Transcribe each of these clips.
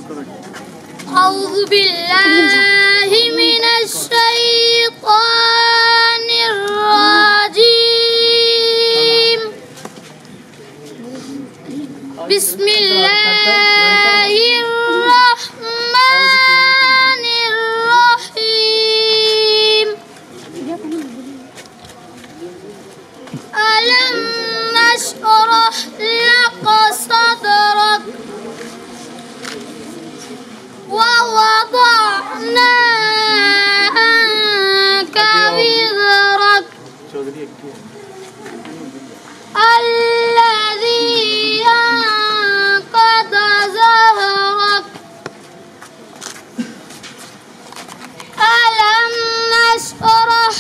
أعوذ بالله من الشيطان الرجيم بسم الله الرحمن الرحيم ألم نشرح لك صدرك ووضعنا عنك وزرك الذي أنقض ظهرك ألم نشرح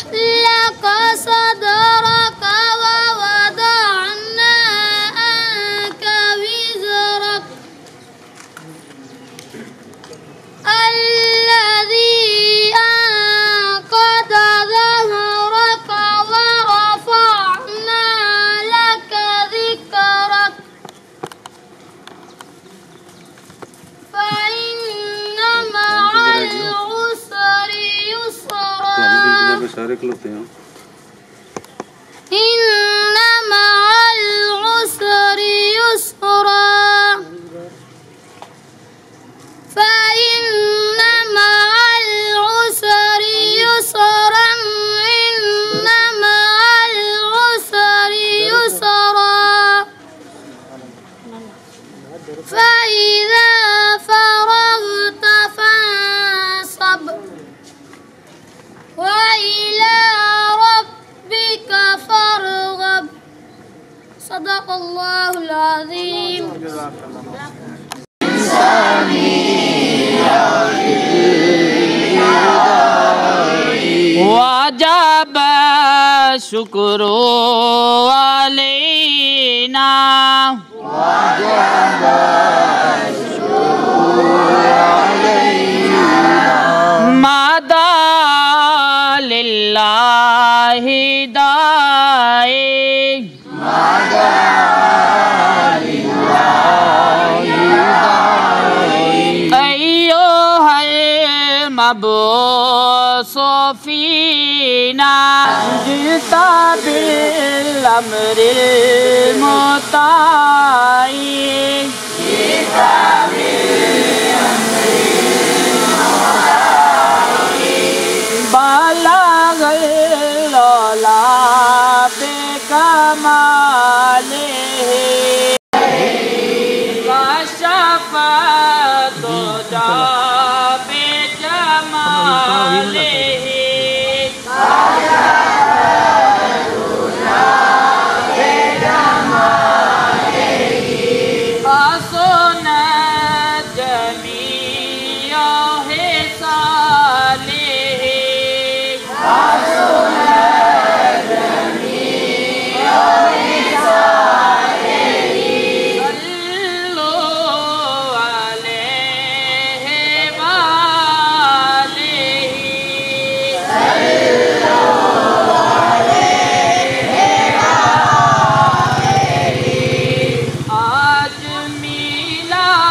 لك صدرك ووضعنا عنك وزرك الذي أنقض ظهرك ورفعنا لك ذكرك فإن مع العسر يسرا إن مع العسر يسرا فإن مع العسر يسرا إن مع العسر يسرا فإذا فرغت فانصب وإلى ربك فارغب صدق الله العظيم. وجب الشكر علينا مدى لله داعي أيها المبعوث فينا جئت بالأمر المطاع بلغ العلا بكماله كشف الدجى بجماله حسنت جميع خصاله صلوا عليه وآله آج میلاد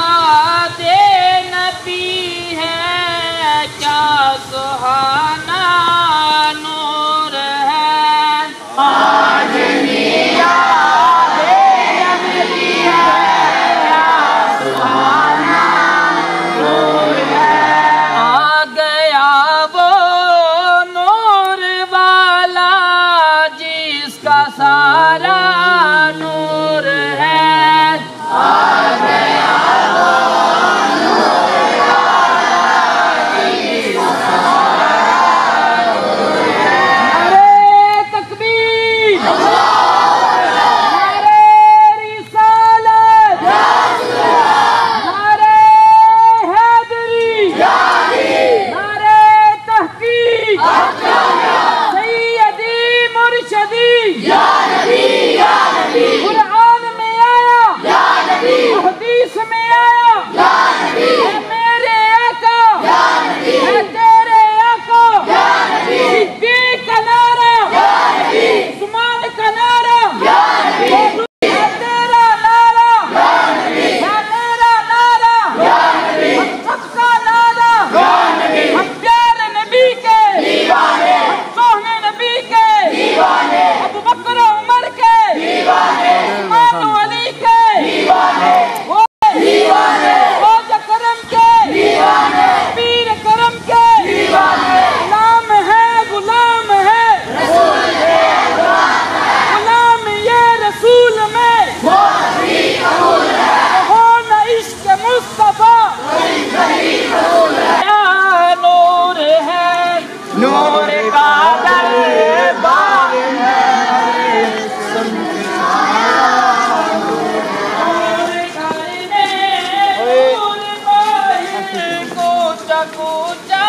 تک اونچا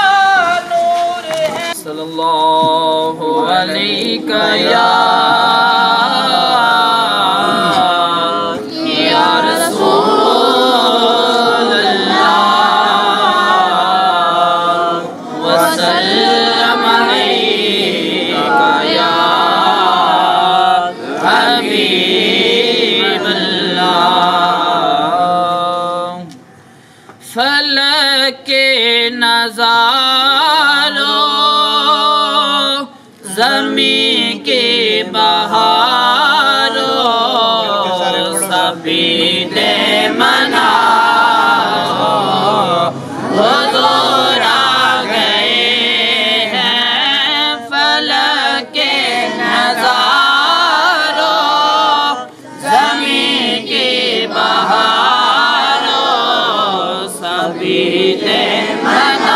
نور ہے صلی اللہ علیہ یا رسول اللہ وسلم علیکہ یا حبیب اللہ فلک کے نظاروں زمین کے بہاروں سبھی دے منا حضور آ گئے ہیں فلک کے نظاروں زمین کے بہاروں سبھی دے منا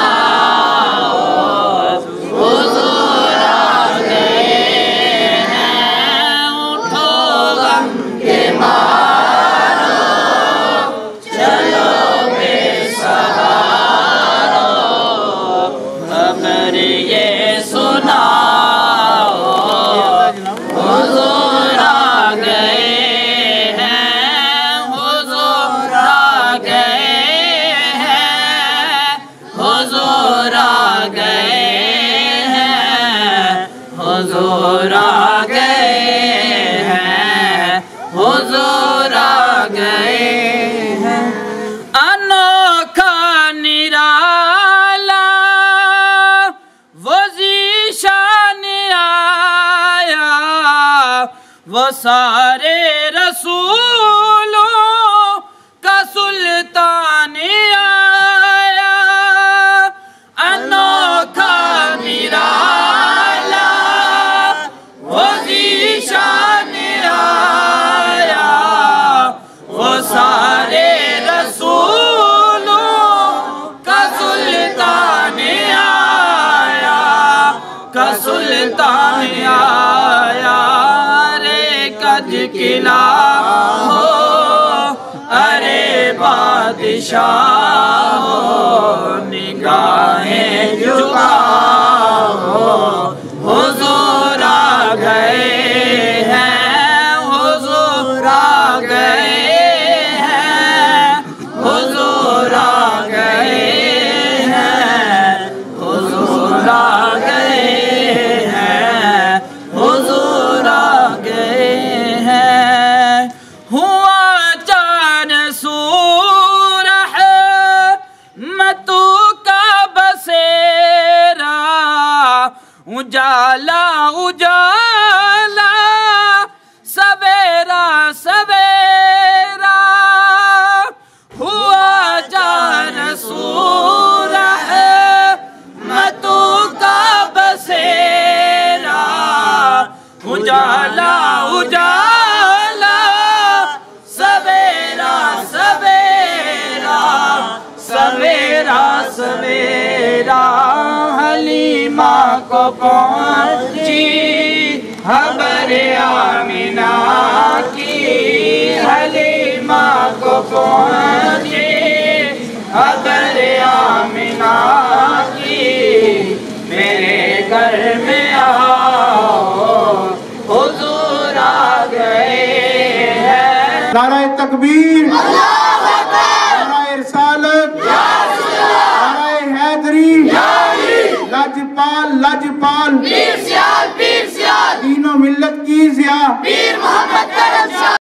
حضور آ گئے ہیں اٹھو غم کے مارو چلو بے سہارو خبر یہ سناؤ حضور آ گئے ہیں حضور آ گئے ہیں حضور آ گئے ہیں حضور آ گئے ہیں حضور آ گئے ہیں انوکھا نرالا وہ ذیشان آیا وہ سارے رسولوں کا سلطان آیا انوکھا نرالا وہ ذیشان آیا وہ سارے رسولوں کا سلطان آیا کا سلطان آیا رے کج قلعہ ہو ارے بادشاہ ہو نگاہیں جھکاؤ حضور آ گئے ہیں حضور آ گئے ہیں حضور آ گئے ہیں حضور آ گئے ہیں حضور آ گئے ہیں ہوا چاند سورہ متو کا بسیرا اجالا اجالا سویرا سویرا ہوا چاند سورہ متو کا بسیرا اجالا اجالا سویرا سویرا سویرا سویرا حلیمہ کو پہنچی خبر آمینہ کی حلیمہ کو پہنچی خبر آمینہ کی میرے گھر میں آؤ حضور آ گئے ہیں نعرہ تکبیر نعرہ رسالت نعرہ حیدری لاجپال لاجپال پیر سیال دین و ملت کی ضیاء پیر محمد کرم شاہ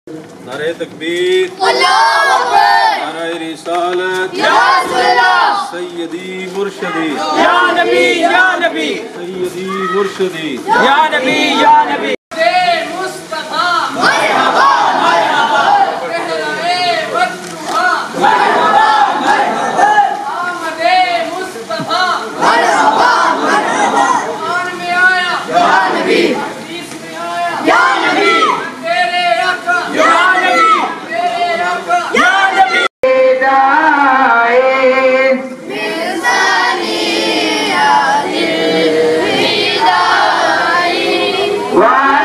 نعرہ تکبیر اللہ اکبر نعرہ رسالت یا رسول اللہ سیدی مرشدی یا نبی یا نبی سیدی مرشدی یا نبی یا نبی Wow.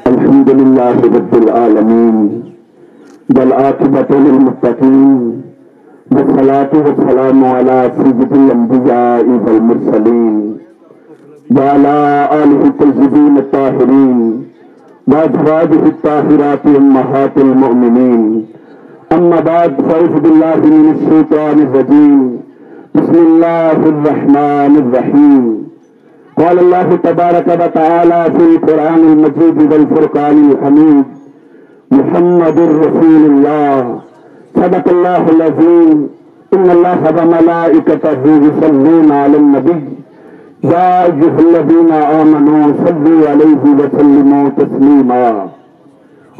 الحمد لله رب العالمين والعاقبة للمتقين والصلاة والسلام على سيد الأنبياء والمرسلين وعلى آله الطيبين الطاهرين وأزواجه الطاهرات أمهات المؤمنين أما بعد فأعوذ بالله من الشيطان الرجيم بسم الله الرحمن الرحيم قال الله تبارك وتعالى في القرآن المجيد والفرقان الحميد محمد رسول الله صدق الله العظيم إن الله وملائكته يصلون على النبي يا أيها الذين آمنوا صلوا عليه وسلموا تسليما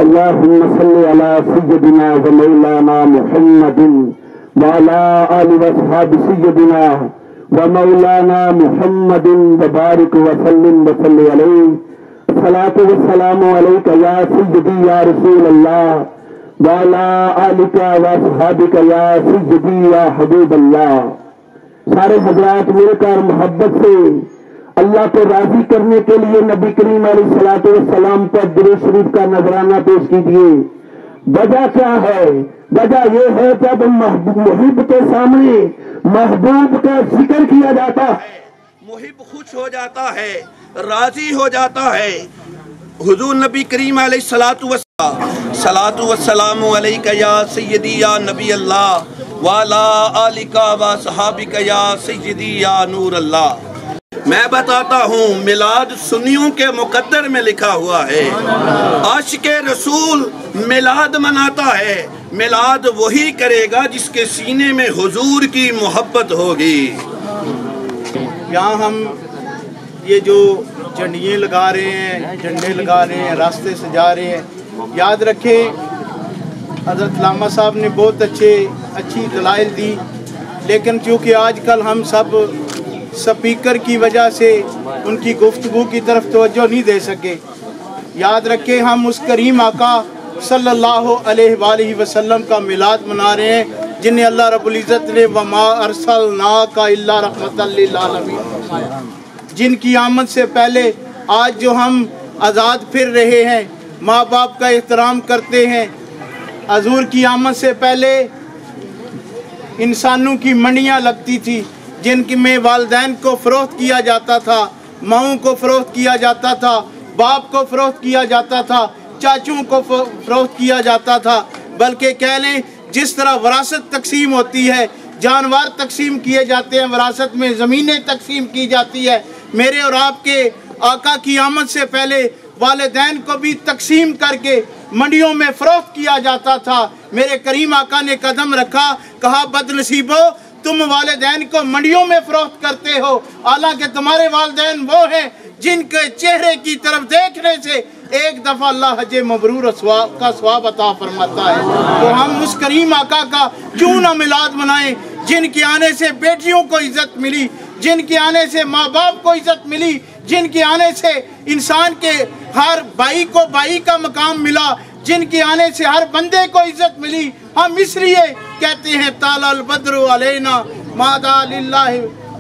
اللهم صل على سيدنا ومولانا محمد وعلى آل وأصحاب سيدنا ومولانا محمد وبارك وسلم وصل عليه الصلاة والسلام عليك يا سيدي يا رسول الله وعلى آلك وأصحابك يا سيدي يا حبیب اللہ. سارے حضرات مل کر محبت سے اللہ کو راضی کرنے کے لیے نبی کریم علیہ الصلوۃ والسلام پر درود شریف کا نذرانہ پیش کیجیے. وجہ کیا ہے؟ وجہ یہ ہے جب محب کے سامنے محبوب کا ذکر کیا جاتا ہے محب خوش ہو جاتا ہے، راضی ہو جاتا ہے. حضور نبی کریم علیہ الصلاۃ والسلام علیک یا سیدی یا نبی اللہ وعلا آلک و صحابک یا سیدی یا نور اللہ. میں بتاتا ہوں میلاد سنیوں کے مقدر میں لکھا ہوا ہے. عاشق رسول میلاد مناتا ہے. میلاد وہی کرے گا جس کے سینے میں حضور کی محبت ہوگی. یہاں ہم یہ جو جھنڈیاں لگا رہے ہیں، جھنڈے لگا رہے ہیں، راستے سجا رہے ہیں، یاد رکھیں حضرت علامہ صاحب نے بہت اچھی دلائل دی، لیکن کیونکہ آج کل ہم سب سپیکر کی وجہ سے ان کی گفتگو کی طرف توجہ نہیں دے سکے۔ یاد رکھیں ہم اس کریم آقا صلی اللہ علیہ وآلہ وسلم کا میلاد منا رہے ہیں جنہیں اللہ رب العزت نے وما ارسلناک الا رحمۃ للعالمین، جن کی آمد سے پہلے آج جو ہم آزاد پھر رہے ہیں، ماں باپ کا احترام کرتے ہیں، حضور کی آمد سے پہلے انسانوں کی منڈیاں لگتی تھی جن میں والدین کو فروخت کیا جاتا تھا، ماؤں کو فروخت کیا جاتا تھا، باپ کو فروخت کیا جاتا تھا، چاچوں کو فروخت کیا جاتا تھا، بلکہ کہہ لیں جس طرح وراثت تقسیم ہوتی ہے، جانور تقسیم کیے جاتے ہیں، وراثت میں زمینیں تقسیم کی جاتی ہے، میرے اور آپ کے آقا کی آمد سے پہلے والدین کو بھی تقسیم کر کے منڈیوں میں فروخت کیا جاتا تھا۔ میرے کریم آقا نے قدم رکھا، کہا بد نصیبو تم والدین کو منڈیوں میں فروخت کرتے ہو، حالانکہ تمہارے والدین وہ ہیں جن کے چہرے کی طرف دیکھنے سے ایک دفعہ اللہ حج مبرور کا ثواب عطا فرماتا ہے۔ تو ہم اس کریم آقا کا کیوں نہ میلاد منائیں جن کے آنے سے بیٹیوں کو عزت ملی، جن کے آنے سے ماں باپ کو عزت ملی، جن کے آنے سے انسان کے ہر بھائی کو بھائی کا مقام ملا، جن کے آنے سے ہر بندے کو عزت ملی۔ ہم اس لیے کہتے ہیں طال البدر علینا ماذا للہ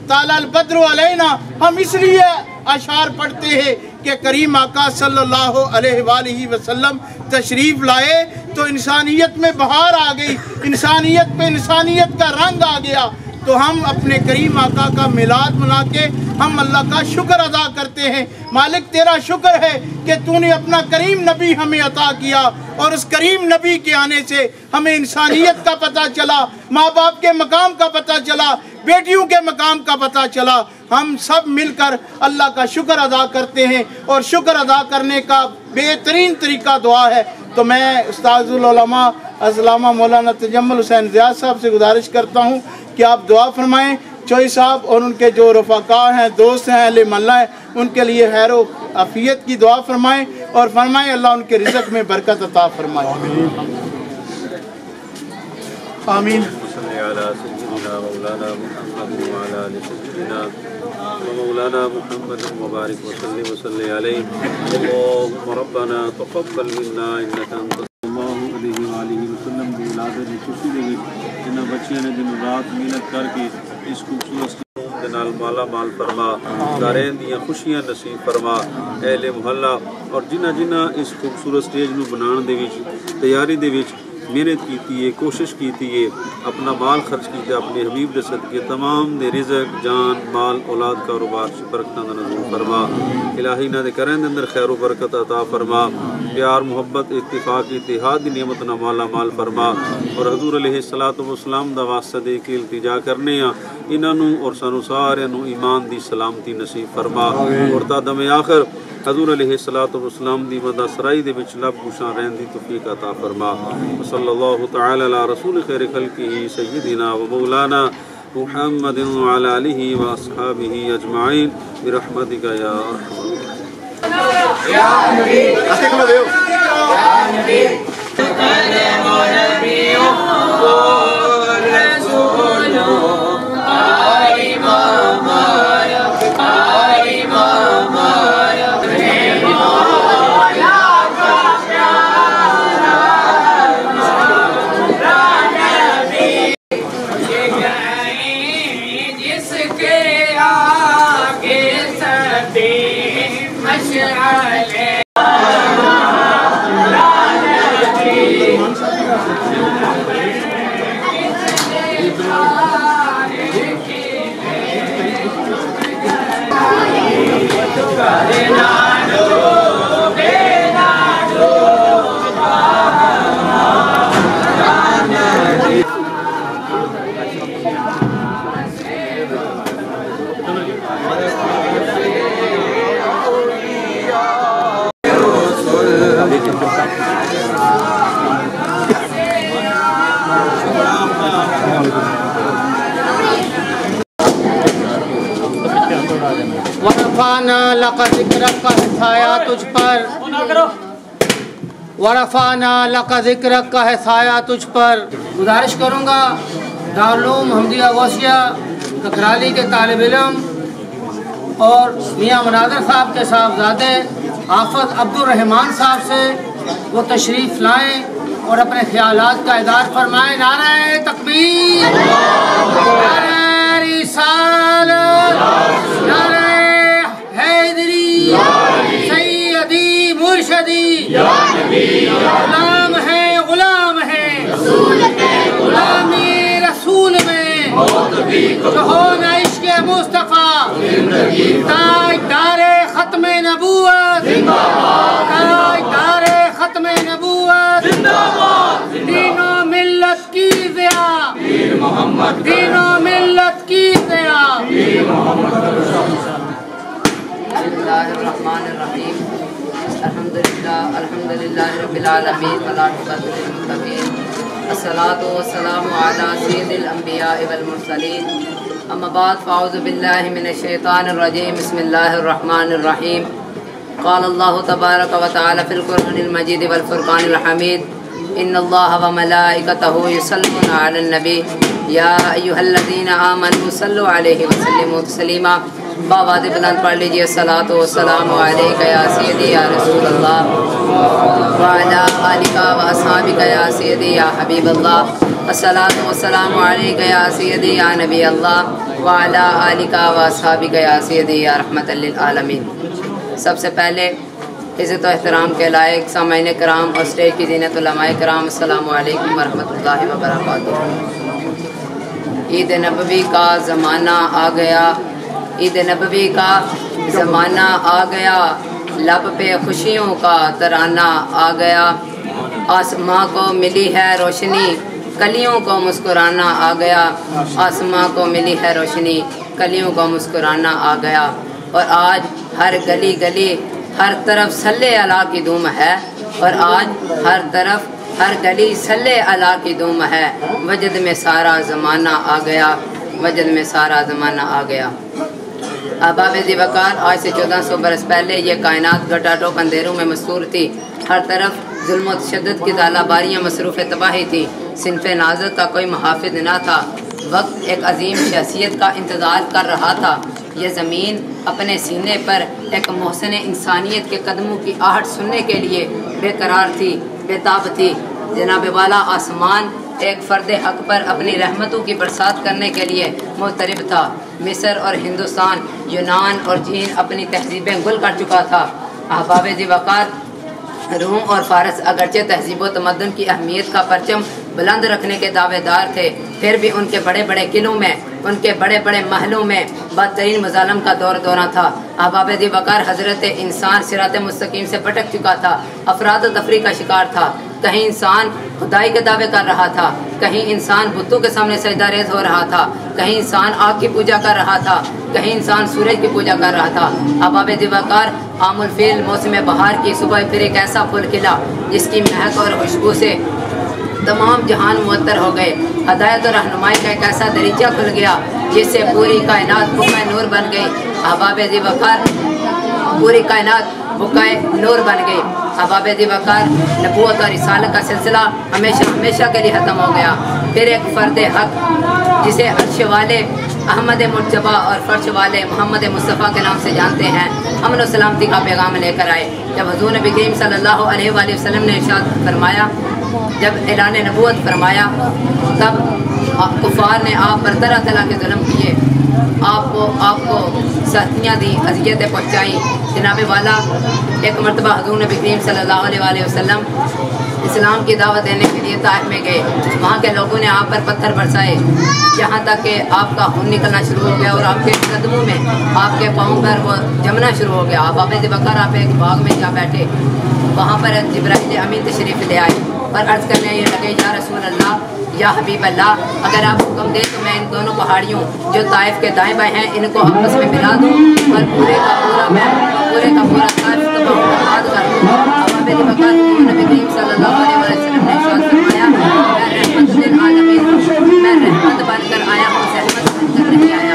طال البدر علینا، ہم اس لیے اشعار پڑھتے ہیں کہ کریم آقا صلی اللہ علیہ وآلہ وسلم تشریف لائے تو انسانیت میں بہار آ گئی، انسانیت پہ انسانیت کا رنگ آ گیا۔ تو ہم اپنے کریم آقا کا میلاد منا کے ہم اللہ کا شکر ادا کرتے ہیں۔ مالک تیرا شکر ہے کہ تو نے اپنا کریم نبی ہمیں عطا کیا، اور اس کریم نبی کے آنے سے ہمیں انسانیت کا پتہ چلا، ماں باپ کے مقام کا پتہ چلا، بیٹیوں کے مقام کا پتہ چلا۔ ہم سب مل کر اللہ کا شکر ادا کرتے ہیں، اور شکر ادا کرنے کا بہترین طریقہ دعا ہے۔ تو میں استاذ العلماء علامہ مولانا تجمل حسین زیاد صاحب سے گزارش کرتا ہوں کہ آپ دعا فرمائیں، چوئی صاحب اور ان کے جو رفقا ہیں، دوست ہیں، اہل محلہ ہیں، ان کے لیے خیر و عافیت کی دعا فرمائیں، اور فرمائیں اللہ ان کے رزق میں برکت عطا فرمائے۔ آمین۔ صلی علی سیدنا مولانا محمد وعلی آل سیدنا ومولانا محمد مبارک وسلم وصلی علیہ اللہم ربنا تقبل منا انک انت اللہ علیہ وآلہ وسلم کی ولادت کی خوشی دے گی جنہ بچیاں نے دن رات محنت کر کے اس خوبصورت دے نال مالا مال فرما، دارین دیاں خوشیاں نصیب فرما، اہل محلہ اور جنہ اس خوبصورت سٹیج نو بنان دے وچ تیاری دے وچ محنت کیتی ہے، کوشش کیتی ہے، اپنا مال خرچ کیتا اپنے حبیب دے صدقے، تمام دے رزق جان مال اولاد کاروبار برکتاں دا نزول فرما، الہی نہ دے کرن دے اندر خیر و برکت عطا فرما، پیار محبت اتفاق اتحاد دی نعمت نہ مالا مال فرما، اور حضور علیہ الصلوۃ والسلام دا واسطہ دے کے التجا کرنے ہاں انہاں نو اور سانو سارے نو ایمان دی سلامتی نصیب فرما، اور تا دم آخر حضور علیہ الصلوۃ والسلام دی مدہ سرائی دے وچ لب گوشاں رہن دی توفیق عطا فرما۔ صلی اللہ تعالی علی رسول خیر خلقہ سیدنا و مولانا محمد وعلی آلہ و اصحابہ اجمعین برحمتک یا ارحم ورفعنا لک ذکرک کا ہے سایہ تجھ پر، ورفعنا لک ذکرک کا ہے سایہ تجھ پر۔ گزارش کروں گا دارالعلوم محمدیہ غوثیہ ککرالی کے طالب علم اور میاں مناظر صاحب کے صاحبزادے حافظ عبدالرحمان صاحب سے وہ تشریف لائیں اور اپنے خیالات کا اظہار فرمائیں۔ نعرہ تکبیر، نعرہ رسالت، نعرہ حیدری، سیدی مرشدی، غلام ہے غلام ہے غلامی رسول میں، کہو نہ عشق مصطفیٰ، تاجدار ختم نبوت، تاجدار ختم نبوت، دین و ملت کی ضیا، دین و ملت کی ضیا۔ بسم اللہ الرحمن الرحیم، الحمدللہ رب العالمین والعاقبۃ للمتقین، الصلاۃ والسلام علی سید الانبیاء والمرسلین، اما بعد فاعوذ باللہ من الشیطان الرجیم، بسم اللہ الرحمن الرحیم۔ قال اللہ تبارک و تعالی فی القرآن المجید والفرقان الحمید، ان اللہ وملائکتہ یصلون علی النبی یا ایھا الذین آمنوا صلوا علیہ وسلموا تسلیما۔ باواد بلند پڑھ لیجیے، الصلاۃ والسلام علیک یا سیدی یا رسول اللہ وعلی آلک واصحابک یا سیدی یا حبیب اللہ، الصلاۃ والسلام علیک یا سیدی یا نبی اللہ وعلی آلک واصحابک یا سیدی یا رحمۃ للعالمین۔ سب سے پہلے عزت و احترام کے لائق سامعین کرام اور اسٹیج کی زینت علماء کرام، السلام علیکم ورحمۃ اللہ وبرکاتہ۔ عید نبوی کا زمانہ آ گیا، عید نبوی کا زمانہ آ گیا، لب پہ خوشیوں کا ترانہ آ گیا، آسماں کو ملی ہے روشنی، کلیوں کو مسکرانا آ گیا، آسماں کو ملی ہے روشنی، کلیوں کو مسکرانا آ گیا۔ اور آج ہر گلی گلی ہر طرف صلی اللہ کی دھوم ہے، اور آج ہر طرف ہر گلی صلی اللہ کی دھوم ہے، وجد میں سارا زمانہ آ گیا، وجد میں سارا زمانہ آ گیا۔ احباب ذی وقار، آج سے 1400 برس پہلے یہ کائنات گٹاٹوپ اندھیروں میں مستور تھی، ہر طرف ظلم و تشدد کی ژالہ باریاں مصروف تباہی تھی، صنف نازک کا کوئی محافظ نہ تھا، وقت ایک عظیم شخصیت کا انتظار کر رہا تھا، یہ زمین اپنے سینے پر ایک محسن انسانیت کے قدموں کی آہٹ سننے کے لیے بے قرار تھی، بے تاب تھی۔ جناب والا آسمان ایک فرد حق پر اپنی رحمتوں کی برسات کرنے کے لیے مضطرب تھا۔ مصر اور ہندوستان، یونان اور چین اپنی تہذیبیں گل کر چکا تھا۔ احباب ذی وقار، روم اور فارس اگرچہ تہذیب و تمدن کی اہمیت کا پرچم بلند رکھنے کے دعوے دار تھے، پھر بھی ان کے بڑے بڑے قلعوں میں، ان کے بڑے بڑے محلوں میں بدترین مظالم کا دورہ تھا۔ احباب ذی وقار، حضرت انسان صراط مستقیم سے بھٹک چکا تھا، افراد و تفریق کا شکار تھا، کہیں انسان خدائی کے دعوے کر رہا تھا، کہیں انسان بتوں کے سامنے سجدہ ریز ہو رہا تھا، کہیں انسان آگ کی پوجا کر رہا تھا، کہیں انسان سورج کی پوجا کر رہا تھا۔ احباب ذی وقار، عام الفیل موسم بہار کی صبح پھر ایک ایسا پھول کھلا جس کی مہک اور خوشبو سے تمام جہان معطر ہو گئے۔ ہدایت اور رہنمائی کا ایک ایسا دریچہ کھل گیا جس سے پوری کائنات بقائے نور بن گئی۔ احباب ذی وقار، پوری کائنات بقائے نور بن گئی۔ احباب ذی وقار، نبوت اور رسالت کا سلسلہ ہمیشہ کے لیے ختم ہو گیا۔ پھر ایک فرد حق جسے عرش والے احمد مرتبہ اور فرش والے محمد مصطفیٰ کے نام سے جانتے ہیں، امن و سلامتی کا پیغام لے کر آئے۔ جب حضور نبی کریم صلی اللہ علیہ وآلہ وسلم نے ارشاد فرمایا، جب اعلان نبوت فرمایا، تب کفار نے آپ پر طرح طرح کے ظلم کیے، آپ کو سختیاں دی، اذیتیں پہنچائیں۔ جناب والا ایک مرتبہ حضور نبی کریم صلی اللہ علیہ وآلہ وسلم اسلام کی دعوت دینے کے لیے طائف میں گئے، وہاں کے لوگوں نے آپ پر پتھر برسائے، یہاں تک کہ آپ کا خون نکلنا شروع ہو گیا اور آپ کے قدموں میں، آپ کے پاؤں پر وہ جمنا شروع ہو گیا۔ آپ ذی وقار، آپ ایک باغ میں جا بیٹھے، وہاں پر جبرائیل امین تشریف لے آئے اور عرض کرنے یہ لگے، یا رسول اللہ، یا حبیب اللہ، اگر آپ حکم دیں تو میں ان دونوں پہاڑیوں جو طائف کے دائیں بائیں ہیں ان کو آپس میں ملا دوں اور پورے کا پورا طائف تباہ و برباد کر دوں۔ اب ذی وقار، نبی کریم صلی اللہ علیہ وسلم نے ارشاد فرمایا، میں رحمت للعالمین، میں رحمت بن کر آیا ہوں، زحمت بن کر نہیں آیا۔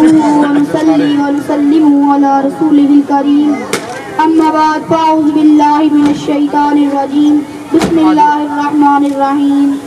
ونصلي ونسلم على رسوله الكريم أما بعد فأعوذ بالله من الشيطان الرجيم بسم الله الرحمن الرحيم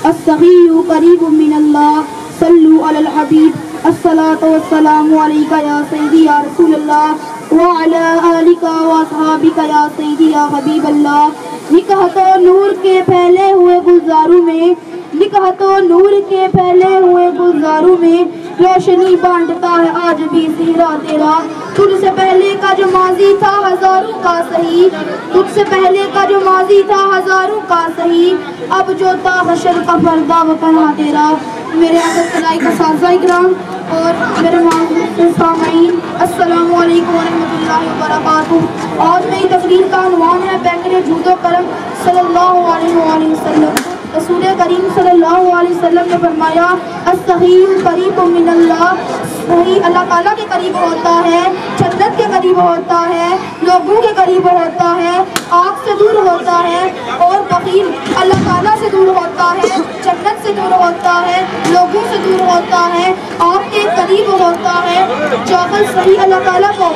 السخي قريب من الله صلوا على الحبيب الصلاة والسلام عليك يا سيدي يا رسول الله وعلى آلك وأصحابك يا سيدي يا حبيب الله نکہتو نور کے پھیلے ہوئے گلزاروں میں نکہتو نور کے پھیلے ہوئے گلزاروں میں روشنی بانٹتا ہے آج بھی صحرا تیرا تجھ سے پہلے کا جو ماضی تھا ہزاروں کا صحیح تجھ سے پہلے کا جو ماضی تھا ہزاروں کا صحیح اب جو تا حشر کا پردہ وہ پناہ تیرا میرے عزت کلائی کا سازہ اکرام اور میرے معزز سامعین السلام علیکم ورحمۃ اللہ وبرکاتہ آج میری تقریر کا عنوان ہے بینگن جود و کرم صلی اللہ علیہ وآلہ وسلم رسول کریم صلی اللہ علیہ وسلم نے فرمایا السخی قریب من اللہ سخی اللہ تعالیٰ کے قریب ہوتا ہے جنت کے قریب ہوتا ہے لوگوں کے قریب ہوتا ہے آگ سے دور ہوتا ہے اور بخیل اللہ تعالیٰ سے دور ہوتا ہے جنت سے دور ہوتا ہے لوگوں سے دور ہوتا ہے آگ کے قریب ہوتا ہے جاہل صحیح اللہ تعالیٰ کو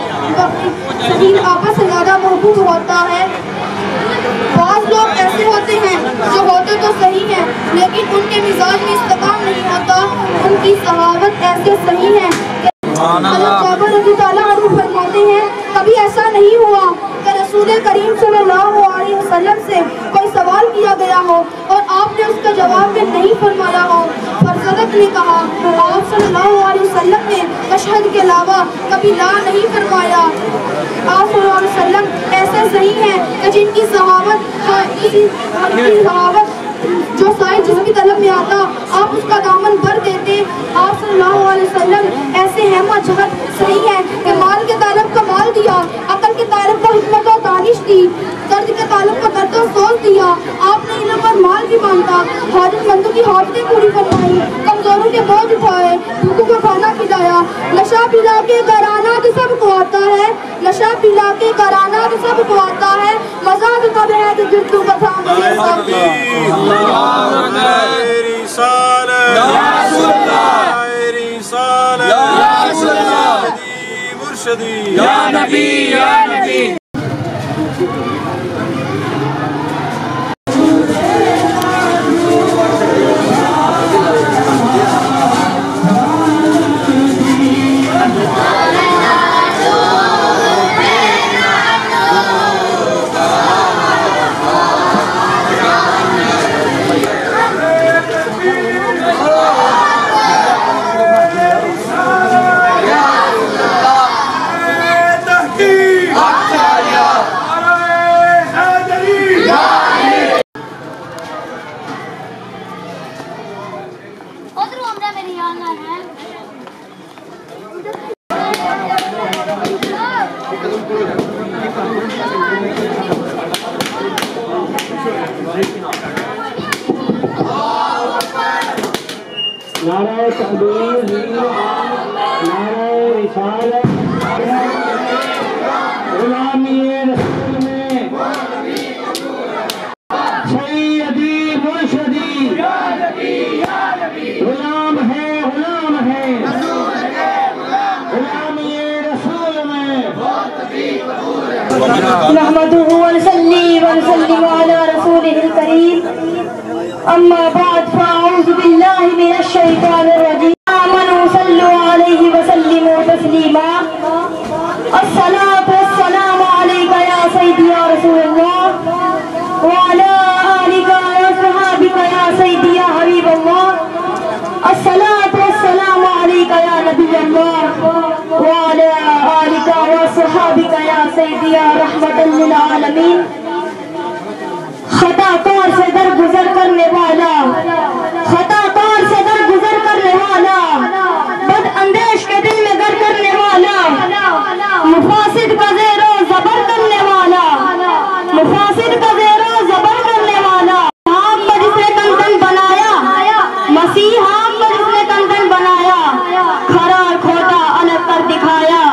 صحیح آپس سے زیادہ محبوب ہوتا ہے بعض لوگ ایسے ہوتے ہیں جو ہوتے تو صحیح ہیں لیکن ان کے مزاج میں استقام نہیں ہوتا ان کی صحابت ایسے صحیح ہیں اللہ جابر رضی اللہ عنہ فرماتے ہیں کبھی ایسا نہیں ہوا کہ رسول کریم صلی اللہ علیہ وسلم سے کوئی سوال کیا گیا ہو اور آپ نے اس کا جواب میں نہیں فرمایا ہو فرزدق نے کہا آپ صلی اللہ علیہ وسلم نے اشہد کے علاوہ کبھی لا نہیں فرمایا آپ صلی اللہ علیہ وسلم ایسے صحیح ہیں کہ جن کی صحابت جو سائے جس کی طلب میں آتا آپ اس کا دامن بھر دیتے آپ صلی اللہ علیہ وسلم ایسے ہمت جہت صحیح ہے کہ مال کے طالب کا مال دیا عقل کے طالب کو حکمت و دانش دی درد کے طالب کو درد و سوچ دیا آپ نے علم پر مال بھی مانگا حاجت مندوں کی حاجتیں پوری فرمائی کمزوروں کے بوجھ اٹھائے بھوکوں کو کھانا کھلایا نشہ پلا کے گھرانا تو سب کو آتا ہے نشہ پلا کے گھرانا تو سب کو آتا ہے مزہ تو تب ہے تو جتوں کا تھا یا نبی یا نبی نعرہ تکبیر نعرہ رسالت غلامی رسول میں سیدی مرشدی غلام ہے غلامی رسول میں نحمده ونصلي ونسلم على رسوله الكريم أما بعد فأعوذ بالله من الشيطان الرجيم آمنوا صلوا عليه وسلموا تسليما الصلاة والسلام عليك يا سيدي يا رسول الله وعلى آلك وصحابك يا سيدي يا حبيب الله الصلاة والسلام عليك يا نبي الله وعلى آلك وصحابك يا سيدي يا رحمة للعالمين خطا کار سے درگزر کرنے والا مسیحا پر اس نے کندن بنایا، کھرا اور کھوٹا الگ کر دکھایا،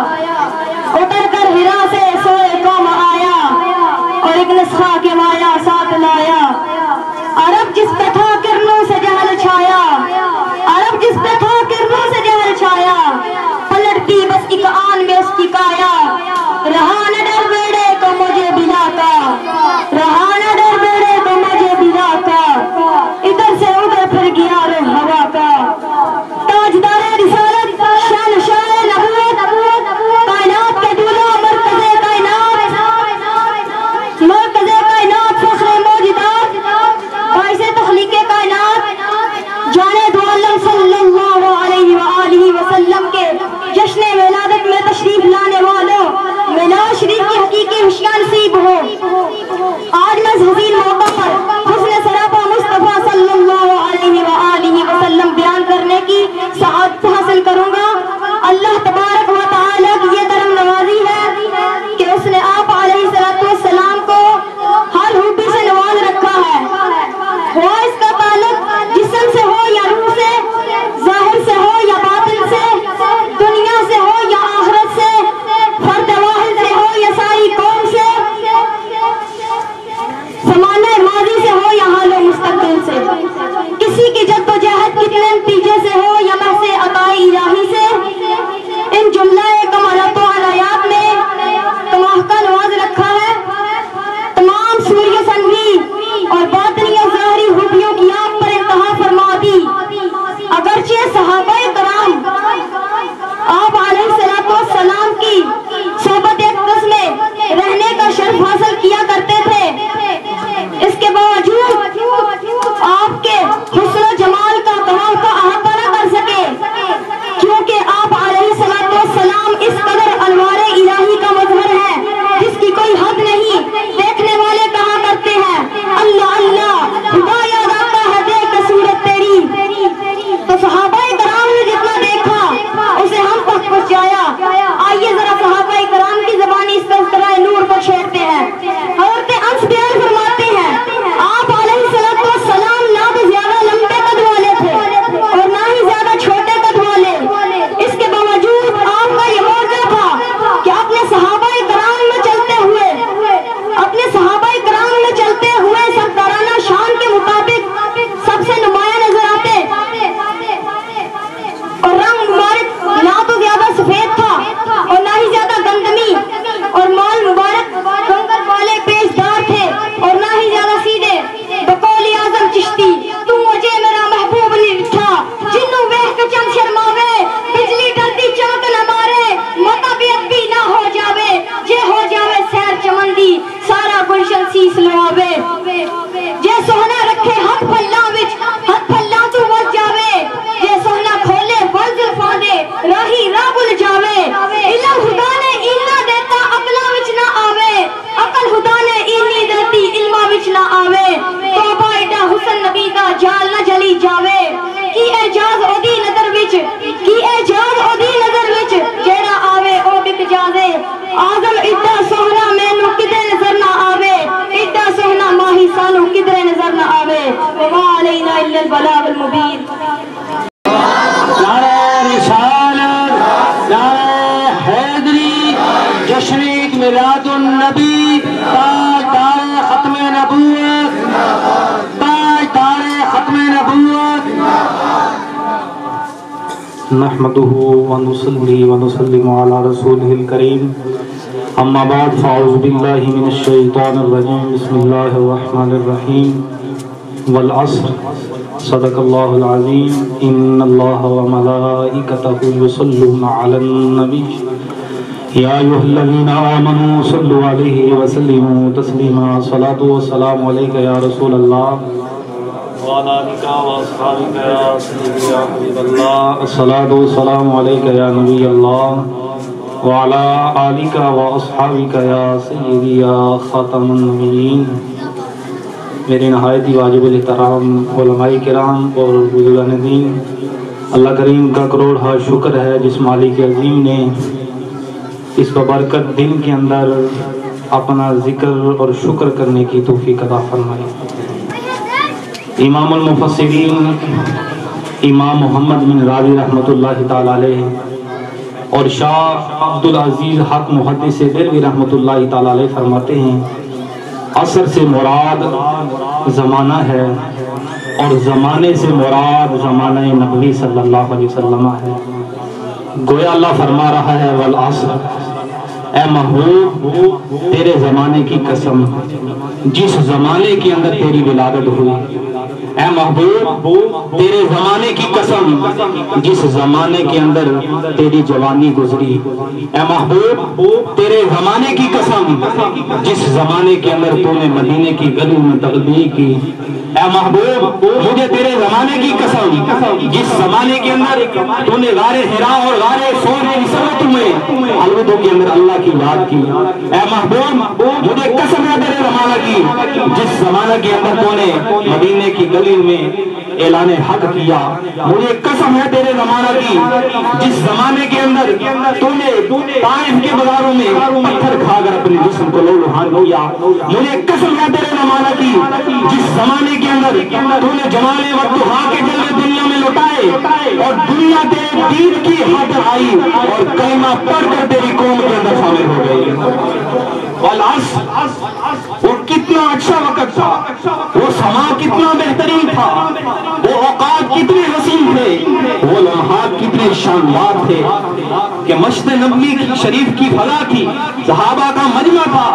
اتر کر ہرا سے سوئے قوم آیا، اور ایک نسخہ کے مایا ساتھ لایا۔ عرب جس پہ تھا کرنوں سے جہل چھایا، عرب جس پہ تھا کرنوں سے جہل چھایا، پلٹتی بس ایک آن میں اس کی کایا۔ رہا نہ ڈر بیڑے کو مجھے بلا کا، رہا نہ ڈر بیڑے کو مجھے بلا کا، ادھر سے ادھر پھر گیا رو ہوا کا۔ تاجدار رسالت شہنشاہ نبوت، کائنات کے دولہ مرکز کائنات، مرکز کائنات فخر موجودات، باعث تخلیق کائنات، جانے دو عالم صلی اللہ علیہ وآلہ وسلم کے جشن ولادت میں تشریف لانے والوں، میلاد شریف کی حقیقی خوشیاں نصیب ہو۔ آج میں اس حسین موقع پر حسن سراپا مصطفیٰ صلی اللہ علیہ وآلہ وسلم بیان کرنے کی سعادت حاصل کروں گا۔ اللہ تبارک و تعالیٰ کی یہ کرم نوازی ہے کہ اس نے آپ علیہ السلام کو ہر خوبی سے نواز رکھا ہے، ہوا اس کا تعلق جسم سے ہو یا روح سے، ظاہر سے ہو یا باطن سے، دنیا سے ہو یا آخرت سے، فرد واحد سے ہو یا ساری قوم سے، زمانہ ماضی سے ہو یا حال و مستقبل سے، کسی کی جد و جہد کتنے نتیجے سے ہو یا محض عطائے الہی سے، ان جملہ کمالات و علایات میں تمام کا نواز رکھا ہے۔ تمام سوریہ سنوی اور باطنی و ظاہری خوبیوں کی آپ پر انتہا فرما دی۔ اگرچہ صحابہ کرام آپ علیہ السلام کی صحبت اقدس میں رہنے کا شرف حاصل کیا کرتے تھے، اس کے باوجود آپ کے حسن و جمال کا کمال کا احاطہ نہ کر سکے، کیونکہ آپ علیہ السلام اس قدر انوار الہی کا مظہر ہے جس کی کوئی حد نہیں۔ دیکھنے والے کہا کرتے ہیں اللہ اللہ، خدا یاد آتا ہے دیکھ صورت تیری۔ تو صحابہ کرام نے جتنا دیکھا اسے ہم تک پہنچایا۔ آئیے ذرا صحابہ کرام کی زبانی اس تذکرہ نور کو چھیڑتے ہیں۔ حضرت انس بیان فرماتے ہیں آپ علیہ السلام نہ تو زیادہ لمبے قد والے تھے اور نہ ہی زیادہ چھوٹے قد والے، اس کے باوجود آپ کا یہ موقع تھا کہ اپنے صحابہ کرام میں چلتے ہوئے، اپنے صحابہ کرام میں چلتے ہوئے سردارانہ شان کے مطابق سب سے نمایاں نظر آتے، اور رنگ مبارک نہ تو زیادہ سفید تھا اور نہ ہی زیادہ گندمی، اور مال مبارک کنگن والے پیشدار تھے اور نہ ہی زیادہ سیدھے۔ بقول اعظم چشتی تو مجھے میرا محبوب نہیں تھا، جنوں ویکھ کے چند شرماوے، بجلی ڈرتی چمک نہ مارے، مطابعت بھی نہ ہو جاوے، جے ہو جاوے سیر چمن دی سارا گلشن سیس لواوے، جے سوہنا رکھے ہاتھ پھلاں وچ ہاتھ پھلاں تو وس جاوے، جے سوہنا کھولے بل زلفاں دے راہی راہ بل جاوے، علم خدا نے اینا دیتا عقلاں وچ نہ آوے، عقل خدا نے اینی دیتی علماں وچ نہ آوے، توبہ ایڈا حسن نبی دا جال نہ جلی جاوے، کی اعجاز او دی نظر وچ، کی اعجاز او دی نظر وچ، جیڑا آوے او بک جاوے، آدم ایڈا سوہنا مینوں کدے نظر نہ آوے، ایڈا سوہنا ماہی سانوں کدے نظر نہ آوے، وما علینا الا البلاغ المبین۔ نعرہ رسالت، نعرہ حیدری، جشن میلاد النبی، تاجدار ختم نبوت، تاجدار ختم نبوت۔ نحمده ونصلي ونسلم على رسوله الكريم، اما بعد فاعوذ بالله من الشيطان الرجيم، بسم الله الرحمن الرحيم، والعصر صدق الله العظيم، ان الله وملائكته يصلون على النبي يا أيها الذين آمنوا صلوا عليه وسلموا تسليما، صلاة والسلام عليك يا رسول الله وعلى آلك وأصحابك يا سيدي يا حبيب الله، الصلاة والسلام عليك يا نبي الله وعلى آلك وأصحابك يا سيدي يا خاتم النبيين۔ میرے نہایت ہی واجب الاحترام علماء کرام اور بزرگان دین، اللہ کریم کا کروڑ ہا شکر ہے جس مالک عظیم نے اس ببرکت دن کے اندر اپنا ذکر اور شکر کرنے کی توفیق عطا فرمائی۔ امام المفسرین امام محمد بن راضی رحمۃ اللہ تعالی علیہ اور شاہ عبدالعزیز حق محدث دہلوی رحمۃ اللہ تعالی علیہ فرماتے ہیں عصر سے مراد زمانہ ہے اور زمانے سے مراد زمانہ نبوی صلی اللہ علیہ وسلم ہے۔ گویا اللہ فرما رہا ہے والعصر، اے محبوب تیرے زمانے کی قسم جس زمانے کے اندر تیری ولادت ہوئی، اے محبوب تیرے زمانے کی قسم جس زمانے کے اندر تیری جوانی گزری، اے محبوب تیرے زمانے کی قسم جس زمانے کے اندر تو نے مدینے کی گلیوں میں تبلیغ کی، اے محبوب مجھے تیرے زمانے کی قسم جس زمانے کے اندر تو نے غار حرا اور غار ثور میں الوداع کے اندر اللہ کی یاد کی، اے محبوب مجھے قسم ہے تیرے زمانہ کی جس زمانہ کے اندر تو نے مدینے کی گلیوں میں اعلان حق کیا، مجھے قسم ہے تیرے زمانہ کی جس زمانے کے اندر تو نے طائف کے بازاروں میں پتھر کھا کر اپنے جسم کو لہو کیا، مجھے قسم ہے تیرے زمانہ کی جس زمانے کے اندر تو نے جمال والضحا کے جلوے دنیا میں لوٹائے اور دنیا تیرے دین کی خاطر آئی اور کلمہ پڑھ کر تیری قوم کے اندر شامل ہو گئی۔ والعصر وہ کتنا اچھا وقت تھا، وہ سما کتنا بہترین تھا، وہ اوقات کتنے حسین تھے، وہ لمحات کتنے شاندار تھے کہ مشت نبوی شریف کی فضا کی صحابہ کا مجمع تھا۔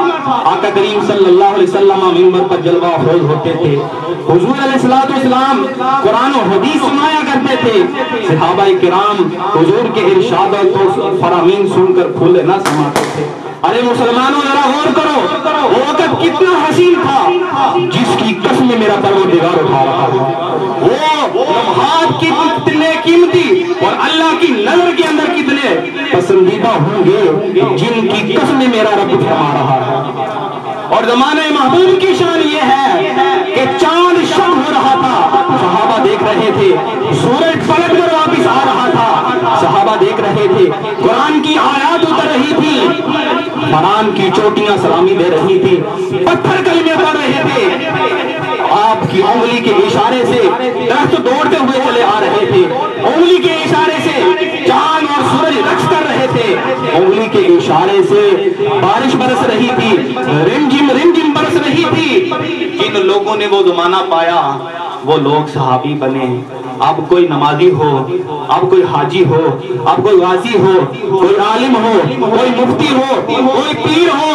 آقا کریم صلی اللہ علیہ وسلم منبر پر جلوہ افروز ہوتے تھے، حضور علیہ السلام قرآن و حدیث سنایا کرتے تھے، صحابہ کرام حضور کے ارشادات و فرامین سن کر پھولے نہ سماتے تھے۔ ارے مسلمانوں ذرا غور کرو، وہ وقت کتنا حسین تھا جس کی قسم میرا پروردگار اٹھا رہا ہے، وہ لمحات کتنے قیمتی اور اللہ کی نظر کے اندر کتنے پسندیدہ ہوں گے جن کی قسم میرا رب فرما رہا ہے۔ اور زمانہ محبوب کی شان یہ ہے کہ چاند شب ہو رہا تھا، صحابہ دیکھ رہے تھے، سورج پلٹ کر واپس آ رہا تھا، صحابہ دیکھ رہے تھے، قرآن کی آیات اتر رہی تھی، قرآن کی چوٹیاں سلامی دے رہی تھی، پتھر کلمے پڑھ رہے تھے، آپ کی انگلی کے اشارے سے درخت دوڑتے ہوئے چلے آ رہے تھے، انگلی کے اشارے سے چاند اور سورج رقص کر رہے تھے، انگلی کے اشارے سے بارش برس رہی تھی، رمجم رمجم برس رہی تھی۔ جن لوگوں نے وہ زمانہ پایا وہ لوگ صحابی بنے۔ اب کوئی نمازی ہو، اب کوئی حاجی ہو، اب کوئی غازی ہو، کوئی عالم ہو، کوئی مفتی ہو، کوئی پیر ہو،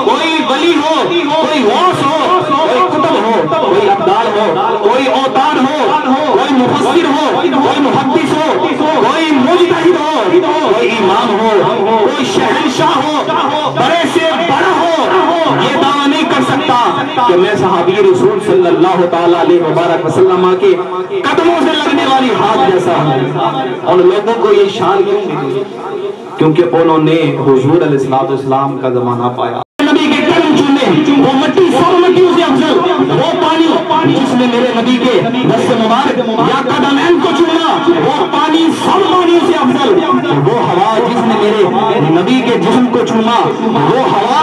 کوئی ولی ہو، کوئی غوث ہو، کوئی قطب ہو، کوئی ابدال ہو، کوئی اوتاد ہو، کوئی مفسر ہو، کوئی محدث ہو، کوئی مجتہد ہو، کوئی امام ہو، کوئی شہنشاہ ہو، بڑے سے بڑا ہو، یہ دعویٰ نہیں کر سکتا کہ میں صحابی رسول صلی اللہ تعالیٰ علیہ وبارک وسلم کے قدموں سے لگنے والی ہاتھ جیسا ہوں۔ ان لوگوں کو یہ شان کیوں ملی؟ کیونکہ انہوں نے حضور علیہ السلام کا زمانہ پایا۔ نبی کے قدم چومے، وہ مٹی سب مٹیوں سے افضل، وہ پانی جس نے میرے نبی کے دست مبارک یا قدمین کو چوما، وہ پانی سب پانیوں سے افضل، وہ ہوا جس نے میرے نبی کے جسم کو چوما، وہ ہوا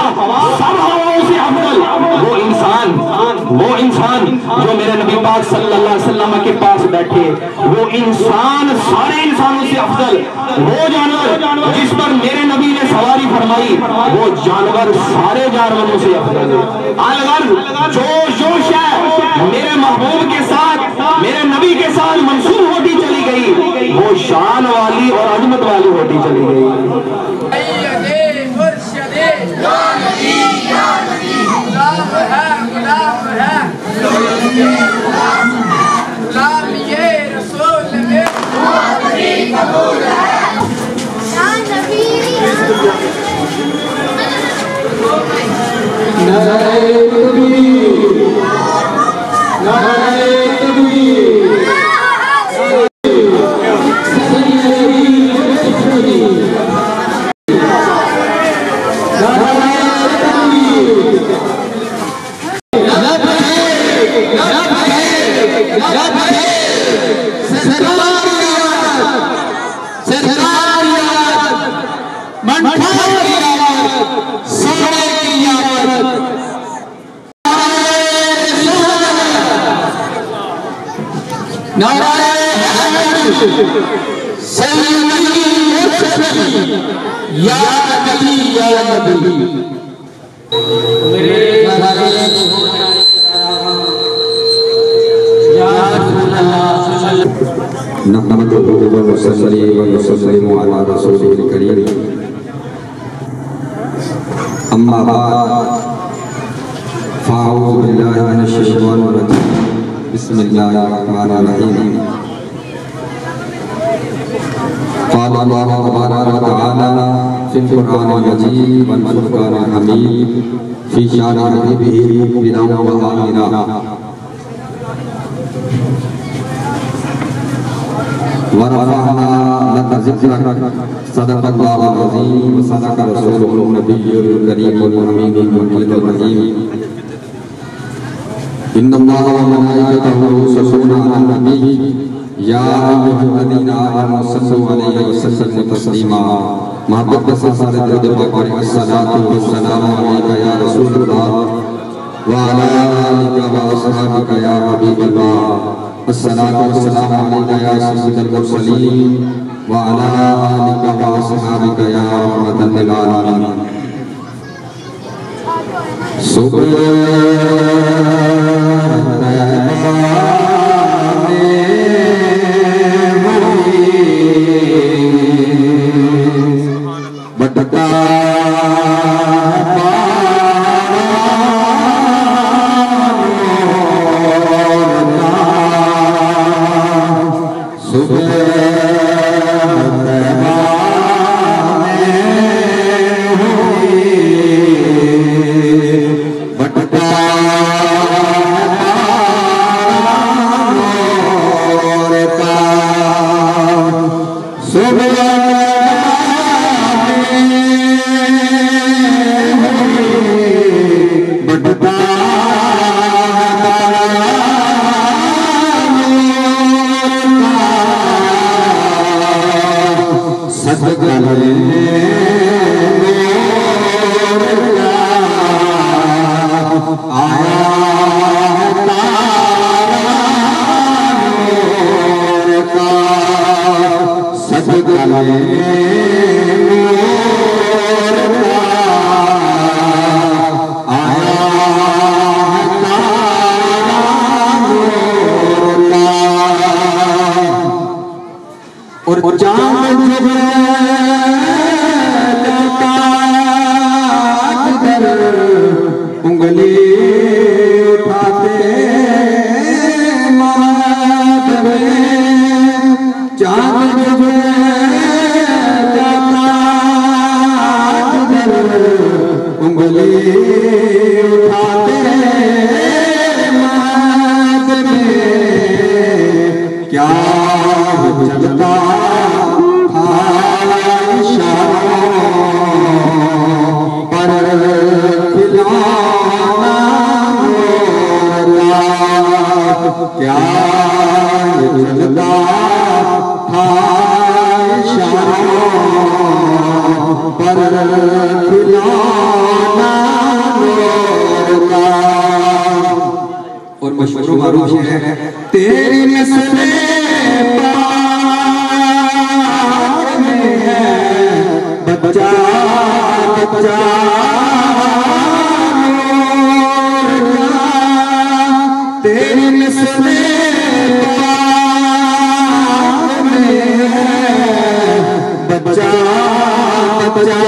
سب ہواؤں سے افضل، وہ انسان جو میرے نبی پاک صلی اللہ علیہ وسلم کے پاس بیٹھے، وہ انسان سارے انسانوں سے افضل، وہ جانور جس پر میرے نبی نے سواری فرمائی، وہ جانور سارے جانوروں سے افضل ہے۔ الغرض جو شے میرے محبوب کے ساتھ، میرے نبی کے ساتھ منسوب ہوتی چلی گئی، وہ شان والی اور عظمت والی ہوتی چلی گئی۔ نحمده ونصلي ونسلم على رسوله الكريم أما بعد فأعوذ بالله من الشيطان الرجيم بسم الله الرحمن الرحيم قال الله تبارك وتعالى في القرآن المجيد والفرقان الحميد في شأن حبيبه بنا وآمنا ورفعنا لك ذكرك صدق الله العظيم وصدق رسوله النبي الكريم الأمين المكين الرحيم إن الله وملائكته يصلون على النبي يا أيها الذين آمنوا صلوا عليه وسلموا تسليما محبت کے ساتھ سارے درود پاک پڑھیں الصلاۃ والسلام علیک یا رسول اللہ وعلی آلک واصحابک یا حبیب اللہ الصلاۃ والسلام علیک یا سید المرسلین وعلی آلک واصحابک یا رحمۃ للعالمین اور مشہور و معروف ہے تیری نسل پاک میں ہے بچہ بچہ تیری نسل پاک میں ہے بچہ بچہ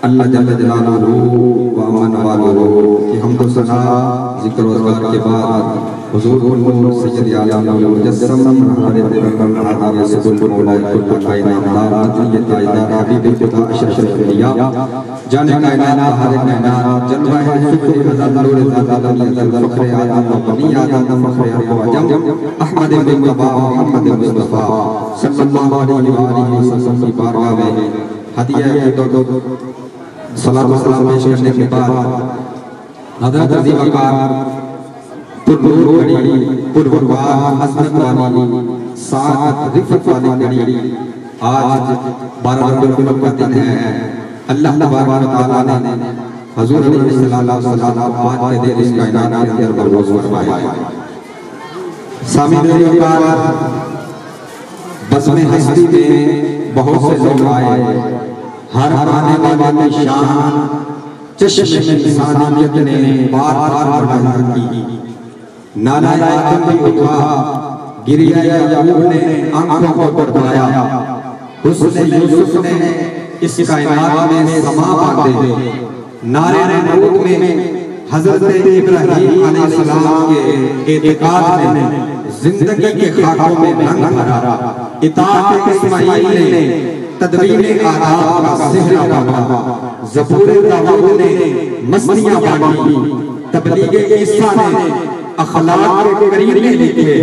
اللہ جل جلالہ و امن والو کہ حمد و ثنا ذکر و اذکار کے بعد حضور النور سید عالم المجسم حضرت رقم حاضر سبل مولا کل کائنات نتیجہ تائیدار حبیب خدا اشرف الانبیاء جان کائنات ہر کائنات جلوہ صبح رضا نور ذات عالم فخر آدم و بنی آدم فخر ارض و عجم احمد مصطفیٰ محمد مصطفیٰ صلی اللہ علیہ وآلہ وسلم کی بارگاہ میں ہدیہ دو صلاۃ و سلام پیش کرنے کے بعد حضرت عظیم وقار پرنور کھڑی پروار عظمت والی سعادت رفت والی کھڑی آج 12 ربیع الاول کا دن ہے اللہ تبارک و تعالیٰ نے حضور علیہ السلام آباد کے دن اس کائنات کے اندر مبعوث فرمایا سامعین وقار بزم ہستی میں بہت سے لوگ آئے ہر آنے والے کی شان چشم انسانیت نے بار بار بڑھائی کی نانا آدم بھی اٹھا گریا یعقوب نے آنکھوں کو پڑھایا حسن یوسف نے اس کائنات میں سما باندھے نارے نبوت میں حضرت ابراہیم علیہ السلام کے اعتقاد نے زندگی کے خاکوں میں رنگ بھرا اطاعت اسماعیل نے تدبیر آداب کا سحر بنا زبور داؤد نے مستیاں بانٹی تبلیغ عیسیٰ نے اخلاق کے کریمے لکھے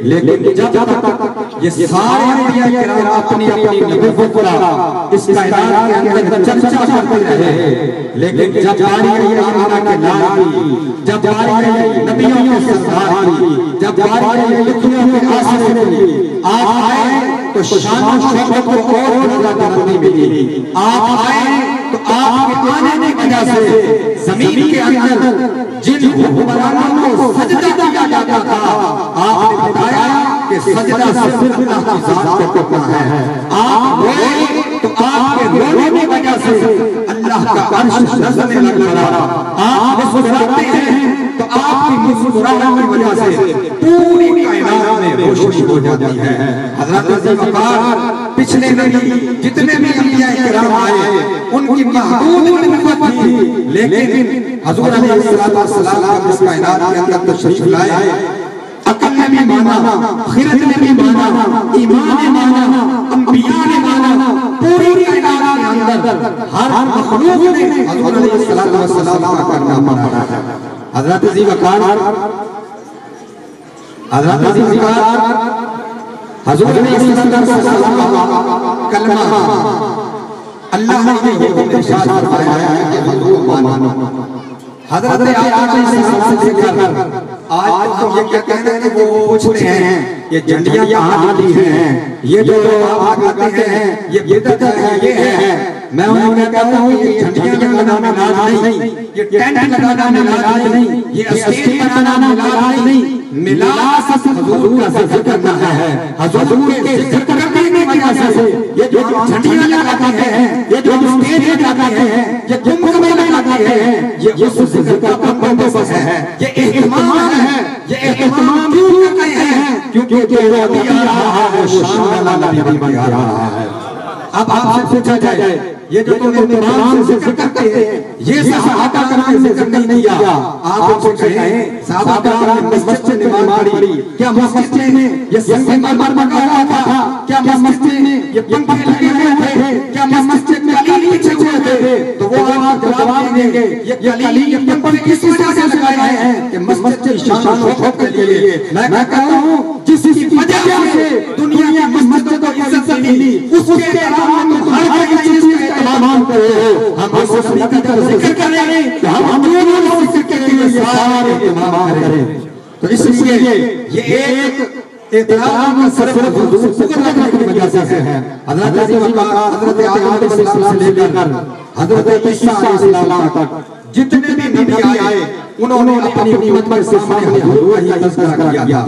لیکن جب تک یہ سارے انبیاء کرام اپنی اپنی نبوت کا اس کائنات کے اندر چرچا کرتے رہے لیکن جب باری آئی آمنہ کے لال کی جب باری آئی نبیوں کے سردار کی جب باری آئی لکھیوں کے آسر کی آپ آئے تو شان و شوکت کو اور زیادہ بڑی ملی آپ آئے تو آپ کے آنے کی وجہ سے زمین کے اندر جن حکمرانوں کو سجدہ کیا جاتا تھا آپ نے بتایا کہ سجدہ صرف اللہ کی ذات کو کرنا ہے آپ روئے تو آپ کے رونے کی وجہ سے اللہ کا عرش لرزنے لگا آپ مسکراتے ہیں تو آپ کی مسکراہٹ کی وجہ سے پوری کائنات میں روشنی ہو جاتی ہے حضرت عظیم وقار پچھلے نبی جتنے بھی انبیاء کرام آئے ان کی محدود نبوت تھی لیکن حضور علیہ السلام اس کائنات کے اندر تشریف لائے عقل نے بھی مانا خرد نے بھی مانا ایمان نے مانا انبیاء نے مانا پوری کائنات کے اندر ہر مخلوق نے حضور علیہ السلام کا کرنا پڑا حضرت عظیم وقار حضور علیہ السلام کلمہ اللہ نے یہ ارشاد فرمایا ہے کہ حضور مانو حضرت آدم علیہ السلام سے لے کر آج تو یہ کیا کہنا ہے کہ وہ پوچھتے ہیں یہ جھنڈیاں کہاں آتی ہیں یہ جو آپ آتے ہیں یہ بدعت ہے یہ ہے میں انہیں کہتا ہوں یہ جھنڈیاں لگانا ناراض نہیں یہ ٹینٹ لگانا ناراض نہیں یہ اسٹیج بنانا ناراض نہیں ملاس حضور کا ذکر کرنا ہے حضور کے ذکر کرنے کی وجہ سے یہ جو جھنڈیاں لگاتے ہیں یہ جو اسٹیج لگاتے ہیں یہ جمعہ میں لگاتے ہیں یہ اس ذکر کا بندوبست ہے یہ اہتمام ہے یہ اہتمام کیوں کہتے ہیں کیونکہ جو نبی آ رہا ہے شان والا نبی بن رہا ہے اب آپ سے پوچھا جائے یہ جو تم اہتمام سے ذکر کرتے ہیں یہ صحابہ کرام سے ذکر نہیں کیا آپ ان سے کہیں صحابہ کرام نے مسجد سے نماز پڑھی کیا مسجد میں یہ سنگ مرمر لگا ہوا تھا کیا مسجد میں یہ پنکھے لگے ہوئے تھے کیا مسجد میں قلیم بچھے ہوئے تھے تو وہ آپ جواب دیں گے یہ قلیم یہ پنکھے کس وجہ سے لگائے ہیں کہ مسجد کی شان و شوکت کے لیے میں کہتا ہوں جس کی وجہ سے دنیا کی مسجد کو عزت ملی اس کے احترام میں ہر چیز کا اہتمام کرے ہم اس نبی کا ذکر کریں کہ ہم دونوں اس ذکر کے لیے سارے اہتمام کریں تو اس لیے یہ ایک احترام صرف حضور ذکر کرنے کی وجہ سے ہے حضرت عظیم وقار حضرت آدم علیہ السلام سے لے کر حضرت عیسیٰ علیہ السلام تک جتنے بھی نبی آئے انہوں نے اپنی امت کے سامنے حضور ہی تذکرہ کیا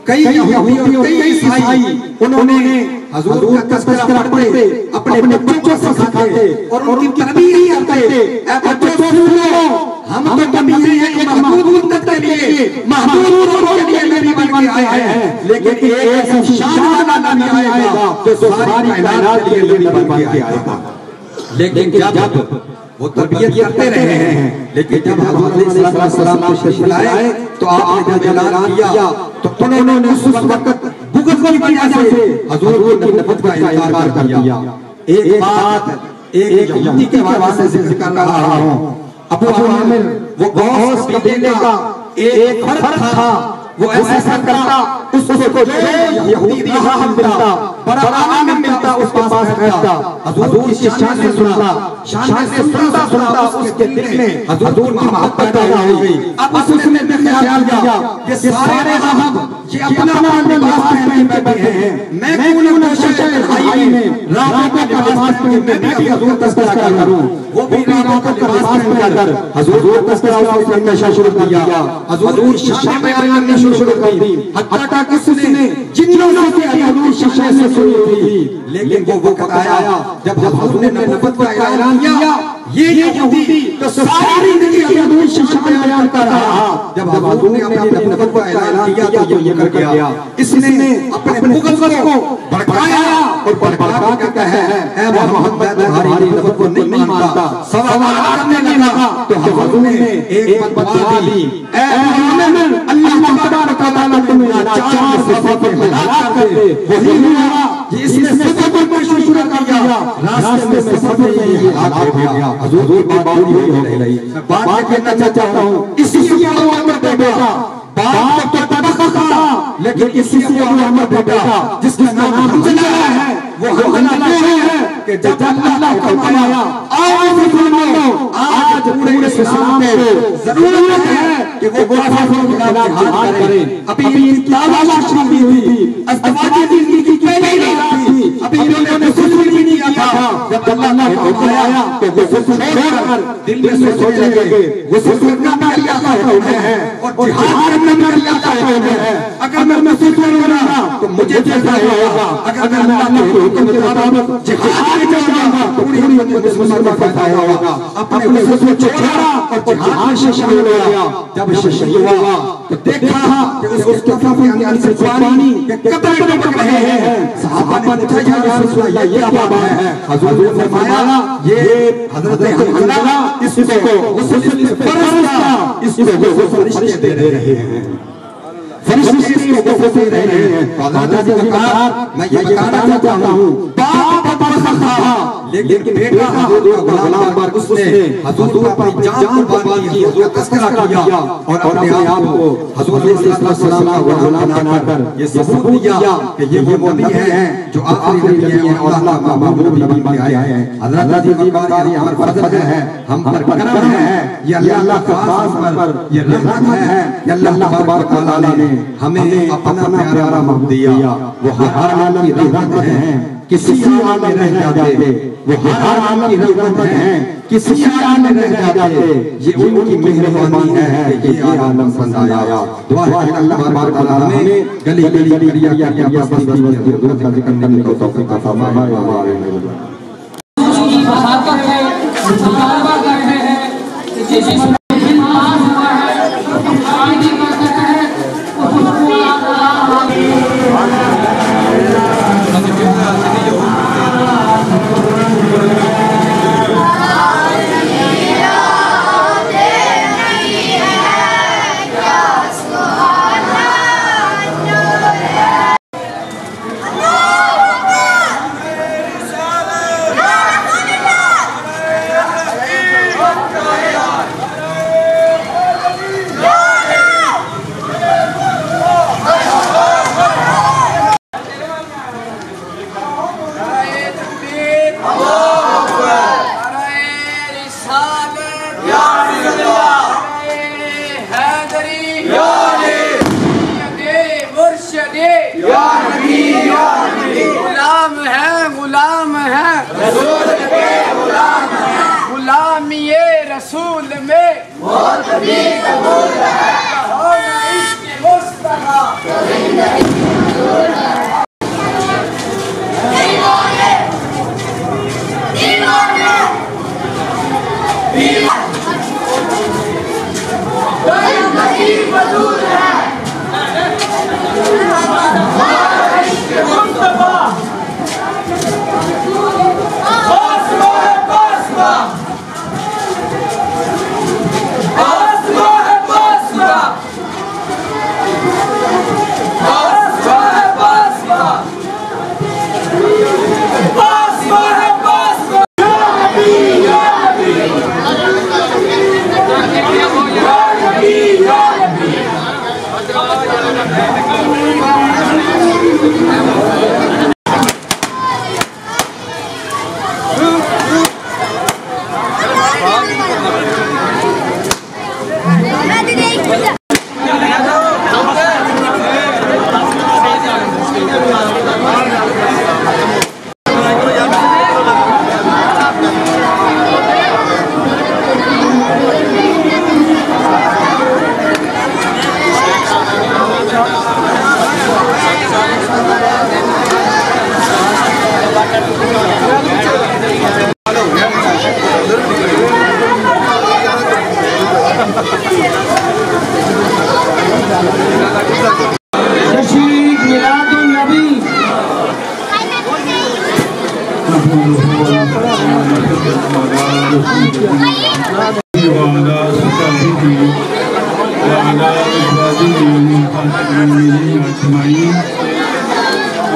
کئی یہودی اور کئی عیسائی انہوں نے حضور کا تذکرہ پڑھتے اپنے بچوں کو سکھاتے اور ان کی تربیت کرتے اے بچوں سنو ہم تو نبی ہیں ایک محدود مدت کے لیے محدود لوگوں کے لیے نبی بن کے آئے ہیں لیکن ایک ایسا شان والا نبی آئے گا جو ساری کائنات کے لیے نبی بن کے آئے گا لیکن جب وہ تربیت کرتے رہے ہیں، لیکن جب حضور علیہ السلام تشریف لائے تو آپ نے جب اعلان کیا تو انہوں نے اس وقت بغض کی وجہ سے حضور کی نبوت کا انکار کر دیا۔ ایک بات ایک یہودی کے حوالے سے ذکر کر رہا ہوں۔ ابو عامر وہ غوث قبیلے کا ایک فرد تھا، وہ ایسا کرتا اس کو جو یہودی یہاں ملتا برابر میں ملتا اس کے پاس رہتا، حضور کی شان سے سنتا اس کے دل میں حضور کی محبت پیدا ہو گئی۔ اب اس نے خیال کیا کہ سارے صاحب یہ اپنا لباس پہن کے بیٹھے ہیں، میں کیوں نہ کوشش بھائی میں راتوں کا لباس پہن کے میں بھی حضور تذکرہ کروں۔ وہ بھی راتوں کا لباس پہن کر حضور تذکرہ اس نے کرنا شروع کیا، حضور کی شان بیان کرنا شروع کی، حتیٰ کہ اس نے جنوں سے حضور کی شان سے سنی تھی۔ لیکن وہ وقت آیا جب حضور نے نبوت کا اعلان کیا، یہ یہودی تو ساری زندگی حضور کی شان بیان کر رہا، جب حضور نے اپنی نبوت کا اعلان کیا تو یہ کر گیا، اس نے اپنے بغض کو بھڑکایا اور بھڑکا کے کہا اے محمد تمہاری نبوت کو نہیں مانتا، سوال کرنے لگا تو حضور نے ایک دعا دی، اے محمد اللہ تبارک و تعالیٰ تمہیں چار صفاتیں ہلاک کر دے۔ وہی ہوا جس نے صفاتوں پر شروع کیا، راستے میں صفاتیں یہ ہلاک ہو گیا۔ حضور کی بات پوری ہو رہی، بات یہ کہنا چاہتا ہوں اسی سے ابو عمر بیٹا باپ تو تبخہ تھا، لیکن اسی سے ابو عمر بیٹا جس کا نام حنظلہ ہے، وہ حنظلہ یہ ہے کہ جب اللہ کو فرمایا آج پورے اسلام کو ضرورت ہے کہ وہ کافروں کے خلاف جہاد کریں۔ ابھی ان کی آواز شامل ہوئی تھی، ازدواجی زندگی کی پہلی رات تھی، ابھی انہوں نے غسل بھی نہیں کیا تھا، جب اللہ نے فرمایا کہ وہ غسل چھوڑ کر دل میں سوچنے لگے غسل کرنا بھی اللہ کا حکم ہے اور جہاد کرنا بھی اللہ کا حکم ہے۔ اگر میں غسل کروں گا تو مجھے جزا ہوگا، اگر میں اللہ کے حکم کے مطابق جہاد کروں گا تو پوری مسلمان کا فائدہ ہوگا۔ اپنے غسل کو چھوڑا اور جہاد سے شامل ہو گیا۔ جب شہید ہوا تو دیکھا کہ اس کے کفن کے اندر سے پانی کے قطرے ٹپک رہے ہیں۔ صحابہ نے پوچھا یا رسول اللہ یہ کیا بات ہے؟ حضور نے فرمایا یہ حضرت حنظلہ اس کو غسل فرض تھا، اس کو فرشتے دے رہے ہیں، فرشتے اس کو غسل دے رہے ہیں۔ حضرت عزیزار میں یہ بتانا چاہتا ہوں باپ تبخہ تھا، لیکن بیٹا حضور کا غلام پر اس نے حضور اپنی جان قربان کی، حضور تذکرہ کیا اور اپنے آپ کو حضور علیہ السلام کا غلام بنا کر یہ ثبوت دیا کہ یہ وہ نبی ہیں جو آخری نبی ہیں اور اللہ کا محبوب نبی بن کے آئے ہیں۔ حضرت عزیزار یہ ہمارا فرض ہے، ہم پر کرم ہے، یہ اللہ کا خاص پر یہ رحمت ہے کہ اللہ تبارک و تعالیٰ نے ہمیں اپنا پیارا محبوب دیا۔ وہ ہر عالم کی رحمت ہے، کسی عالم میں رہ جاتے، وہ ہر عالم کی رحمت ہے، کسی عالم میں رہ جاتے، یہ ان کی مہربانی ہے کہ یہ عالم پسند آیا۔ دعا ہے کہ اللہ تبارک و تعالیٰ ہمیں گلی گلی کریا کیا بستی کی حضرت کا ذکر کرنے کو توفیق عطا فرمائے۔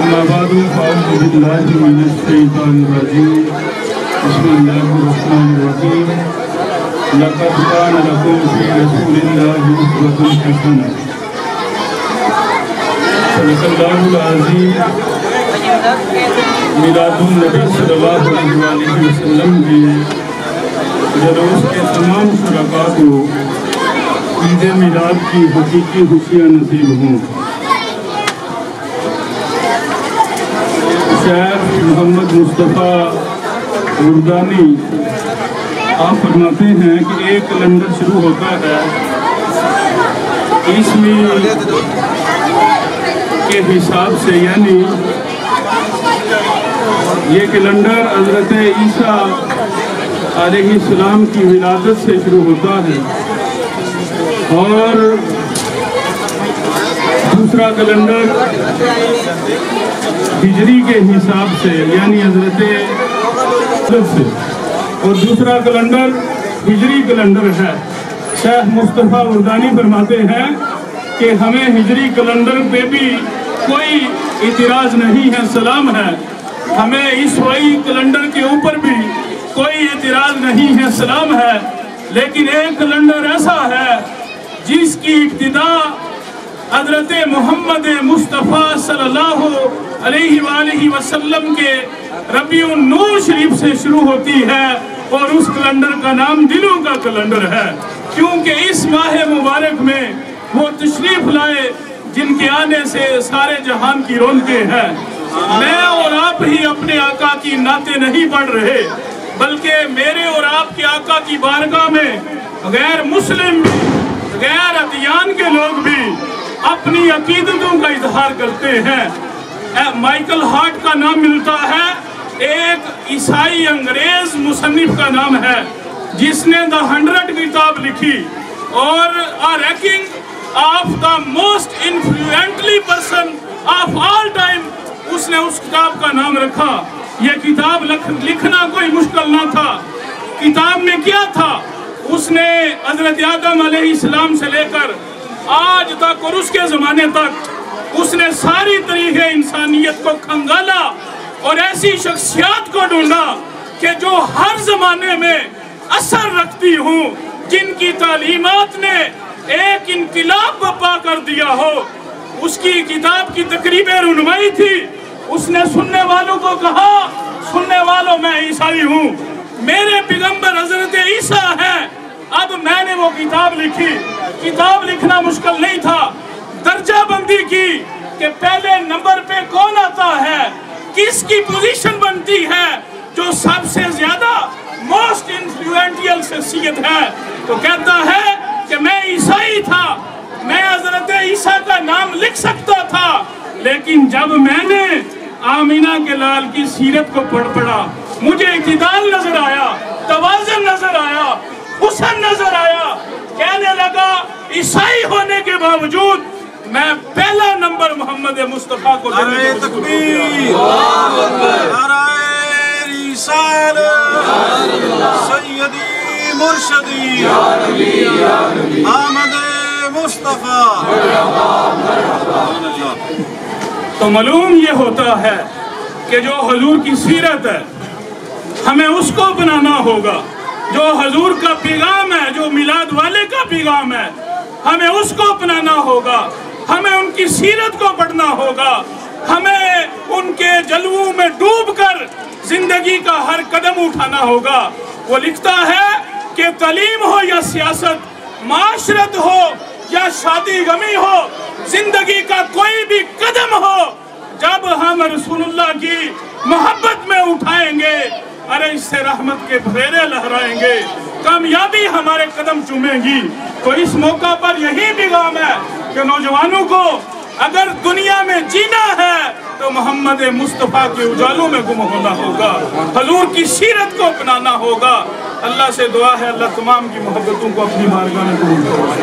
أما بعد فأعوذ بالله من الشيطان الرجيم بسم الله الرحمن الرحيم لقد كان لكم في رسول الله أسوة حسنة صدق الله العظيم میلاد النبی صلی اللہ علیہ وسلم کے جلوس کے تمام شرکاء کو عید میلاد کی حقیقی خوشیاں نصیب ہوں۔ شیخ محمد مصطفیٰ وردانی آپ فرماتے ہیں کہ ایک کیلنڈر شروع ہوتا ہے عیسوی کے حساب سے، یعنی یہ کیلنڈر حضرت عیسیٰ علیہ السلام کی ولادت سے شروع ہوتا ہے، اور دوسرا کیلنڈر ہجری کے حساب سے، یعنی حضرت سے، اور دوسرا کیلنڈر ہجری کیلنڈر ہے۔ شیخ مصطفیٰ وردانی فرماتے ہیں کہ ہمیں ہجری کیلنڈر پہ بھی کوئی اعتراض نہیں ہے، سلام ہے۔ ہمیں عیسوی کیلنڈر کے اوپر بھی کوئی اعتراض نہیں ہے، سلام ہے۔ لیکن ایک کیلنڈر ایسا ہے جس کی ابتدا حضرت محمد مصطفیٰ صلی اللہ علیہ وآلہ وسلم کے ربیع النور شریف سے شروع ہوتی ہے، اور اس کیلنڈر کا نام دلوں کا کیلنڈر ہے، کیونکہ اس ماہ مبارک میں وہ تشریف لائے جن کے آنے سے سارے جہان کی رونقیں ہیں۔ میں اور آپ ہی اپنے آقا کی نعتیں نہیں پڑھ رہے، بلکہ میرے اور آپ کے آقا کی بارگاہ میں غیر مسلم بھی، غیر ادیان کے لوگ بھی اپنی عقیدتوں کا اظہار کرتے ہیں۔ مائیکل ہارٹ کا نام ملتا ہے، ایک عیسائی انگریز مصنف کا نام ہے جس نے The 100 کتاب لکھی، اور ranking of the most influential person of all time اس نے اس کتاب کا نام رکھا۔ یہ کتاب لکھنا کوئی مشکل نہ تھا۔ کتاب میں کیا تھا؟ اس نے حضرت آدم علیہ السلام سے لے کر آج تک اور اس کے زمانے تک اس نے ساری تاریخ انسانیت کو کھنگالا اور ایسی شخصیات کو ڈھونڈا کہ جو ہر زمانے میں اثر رکھتی ہوں، جن کی تعلیمات نے ایک انقلاب برپا کر دیا ہو۔ اس کی کتاب کی تقریب رونمائی تھی، اس نے سننے والوں کو کہا، سننے والوں میں عیسائی ہوں، میرے پیغمبر حضرت عیسیٰ ہیں۔ اب میں نے وہ کتاب لکھی۔ کتاب لکھنا مشکل نہیں تھا، درجہ بندی کی کہ پہلے نمبر پہ کون آتا ہے، کس کی پوزیشن بنتی ہے، جو سب سے زیادہ موسٹ انفلوئنٹیل شخصیت ہے، تو کہتا ہے کہ میں عیسائی تھا، میں حضرت عیسیٰ کا نام لکھ سکتا تھا، لیکن جب میں نے آمینہ کے لال کی سیرت کو پڑھا، مجھے اعتدال نظر آیا، توازن نظر آیا، حسن نظر آیا، کہنے لگا عیسائی ہونے کے باوجود میں پہلا نمبر محمد مصطفیٰ کو دینے نعرہ تکبیر، نعرہ رسالت، سیدی مرشدی احمد مصطفیٰ۔ تو معلوم یہ ہوتا ہے کہ جو حضور کی سیرت ہے ہمیں اس کو اپنانا ہوگا، جو حضور کا پیغام ہے، جو میلاد والے کا پیغام ہے، ہمیں اس کو اپنانا ہوگا، ہمیں ان کی سیرت کو پڑھنا ہوگا، ہمیں ان کے جلووں میں ڈوب کر زندگی کا ہر قدم اٹھانا ہوگا۔ وہ لکھتا ہے کہ تعلیم ہو یا سیاست، معاشرت ہو یا شادی غمی ہو، زندگی کا کوئی بھی قدم ہو، جب ہم رسول اللہ کی محبت میں اٹھائیں گے، ارے اس سے رحمت کے پھیرے لہرائیں گے، کامیابی ہمارے قدم چومیں گی۔ تو اس موقع پر یہی پیغام ہے کہ نوجوانوں کو اگر دنیا میں جینا ہے تو محمد مصطفیٰ کے اجالوں میں گم ہونا ہوگا، حضور کی سیرت کو اپنانا ہوگا۔ اللہ سے دعا ہے اللہ تمام کی محبتوں کو اپنی بارگاہ میں قبول فرمائے۔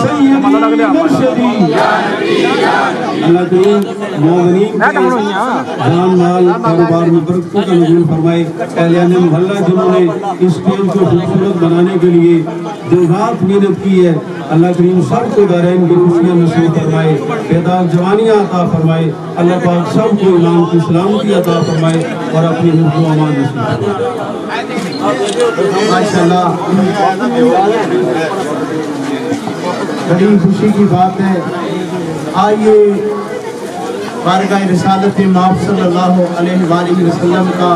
سیدی مرشدی اللہ کریم مومنین کے جان مال کاروبار میں برکتوں کا نزول فرمائے. اہلیان محلہ جنہوں نے اس اسٹیج کو خوبصورت بنانے کے لیے جو رات محنت کی ہے, اللہ کریم سب کو دارین کی خوشیاں نصیب فرمائے, بیدار جوانیاں عطا فرمائے. اللہ پاک سب کو ایمان کی سلامتی عطا فرمائے اور اپنی حفظ و امان نصیب فرمائے. ماشاءاللہ بڑی خوشی کی بات ہے. آئیے بارگاہ رسالت مآب صلی اللہ علیہ وآلہ وسلم کا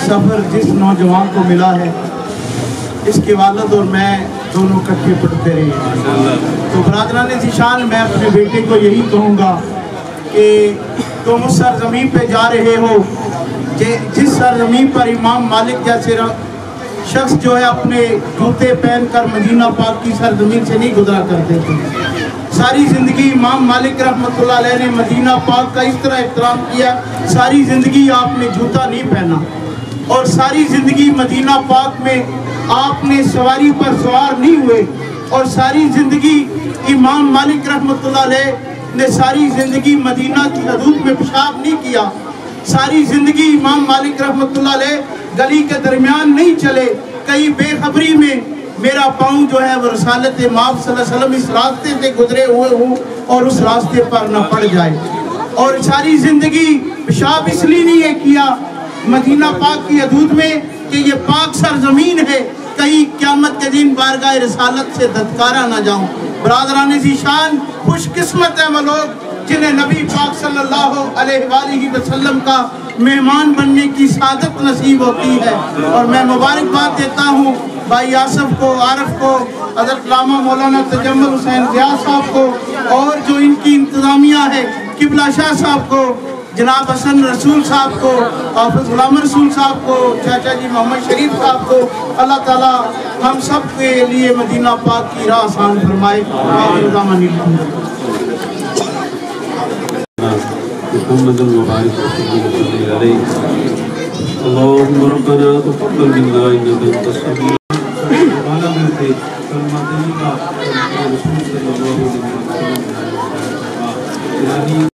سفر جس نوجوان کو ملا ہے, اس کے والد اور میں دونوں کٹھے پڑھتے رہے. تو برادران ذیشان, میں اپنے بیٹے کو یہی کہوں گا کہ تم اس سرزمین پہ جا رہے ہو جس سرزمین پر امام مالک جیسے شخص جو ہے اپنے جوتے پہن کر مدینہ پاک کی سرزمین سے نہیں گزرا کرتے تھے. ساری زندگی امام مالک رحمۃ اللہ علیہ نے مدینہ پاک کا اس طرح احترام کیا. ساری زندگی آپ نے جوتا نہیں پہنا, اور ساری زندگی مدینہ پاک میں آپ نے سواری پر سوار نہیں ہوئے, اور ساری زندگی امام مالک رحمۃ اللہ علیہ نے ساری زندگی مدینہ کی حدود میں پیشاب نہیں کیا. ساری زندگی امام مالک رحمۃ اللہ علیہ گلی کے درمیان نہیں چلے. کئی بے خبری میں میرا پاؤں جو ہے وہ رسالت مآب صلی اللہ علیہ وسلم اس راستے سے گزرے ہوئے ہوں اور اس راستے پر نہ پڑ جائے. اور ساری زندگی پیشاب اس لیے نہیں کیا مدینہ پاک کی حدود میں کہ یہ پاک سرزمین ہے, کہیں قیامت کے دن بارگاہ رسالت سے دھتکارا نہ جاؤں. برادران ذیشان, خوش قسمت ہے وہ لوگ جنہیں نبی پاک صلی اللہ علیہ وآلہ وسلم کا مہمان بننے کی سعادت نصیب ہوتی ہے. اور میں مبارکباد دیتا ہوں بھائی آصف کو, عارف کو, حضرت علامہ مولانا تجمل حسین ضیاء صاحب کو, اور جو ان کی انتظامیہ ہے قبلہ شاہ صاحب کو, جناب حسن رسول صاحب کو, حافظ غلام رسول صاحب کو, چاچا جی محمد شریف صاحب کو. اللہ تعالیٰ ہم سب کے لیے مدینہ پاک کی راہ آسان فرمائے. محمد المبارک صلی اللہ علیہ اللہم ربنا تقبل منا انک انت السمیع العلیم.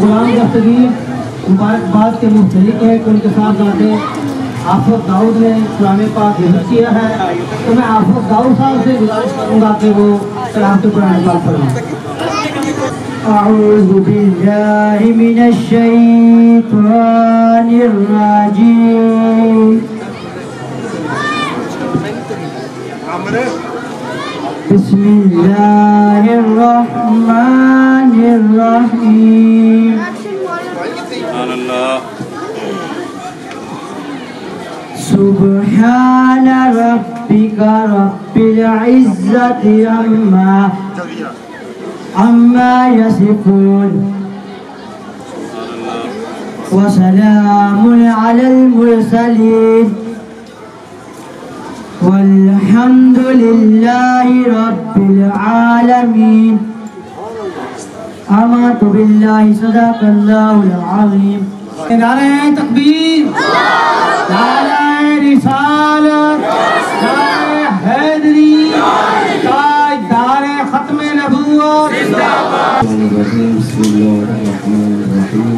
غلام دستگیر مبارکباد کے مستحق ہے کہ ان کے ساتھ جاتے حافظ داؤد نے کلام پاک حفظ کیا ہے, تو میں حافظ داؤد صاحب سے گزارش کروں گا کہ وہ تلاوت قرآن پاک فرمائیں. اعوذ باللہ من الشیطان الرجیم, بسم اللہ الرحمن الرحیم. سبحان ربک رب العزت عما یصفون وسلام علی المرسلین والحمد للہ رب العالمین. آمنت باللہ صدق اللہ العظیم. نعرہ تکبیر, نعرہ رسالت, نعرہ حیدری, تاجدار ختم نبوت. بسم اللہ الرحمن الرحیم.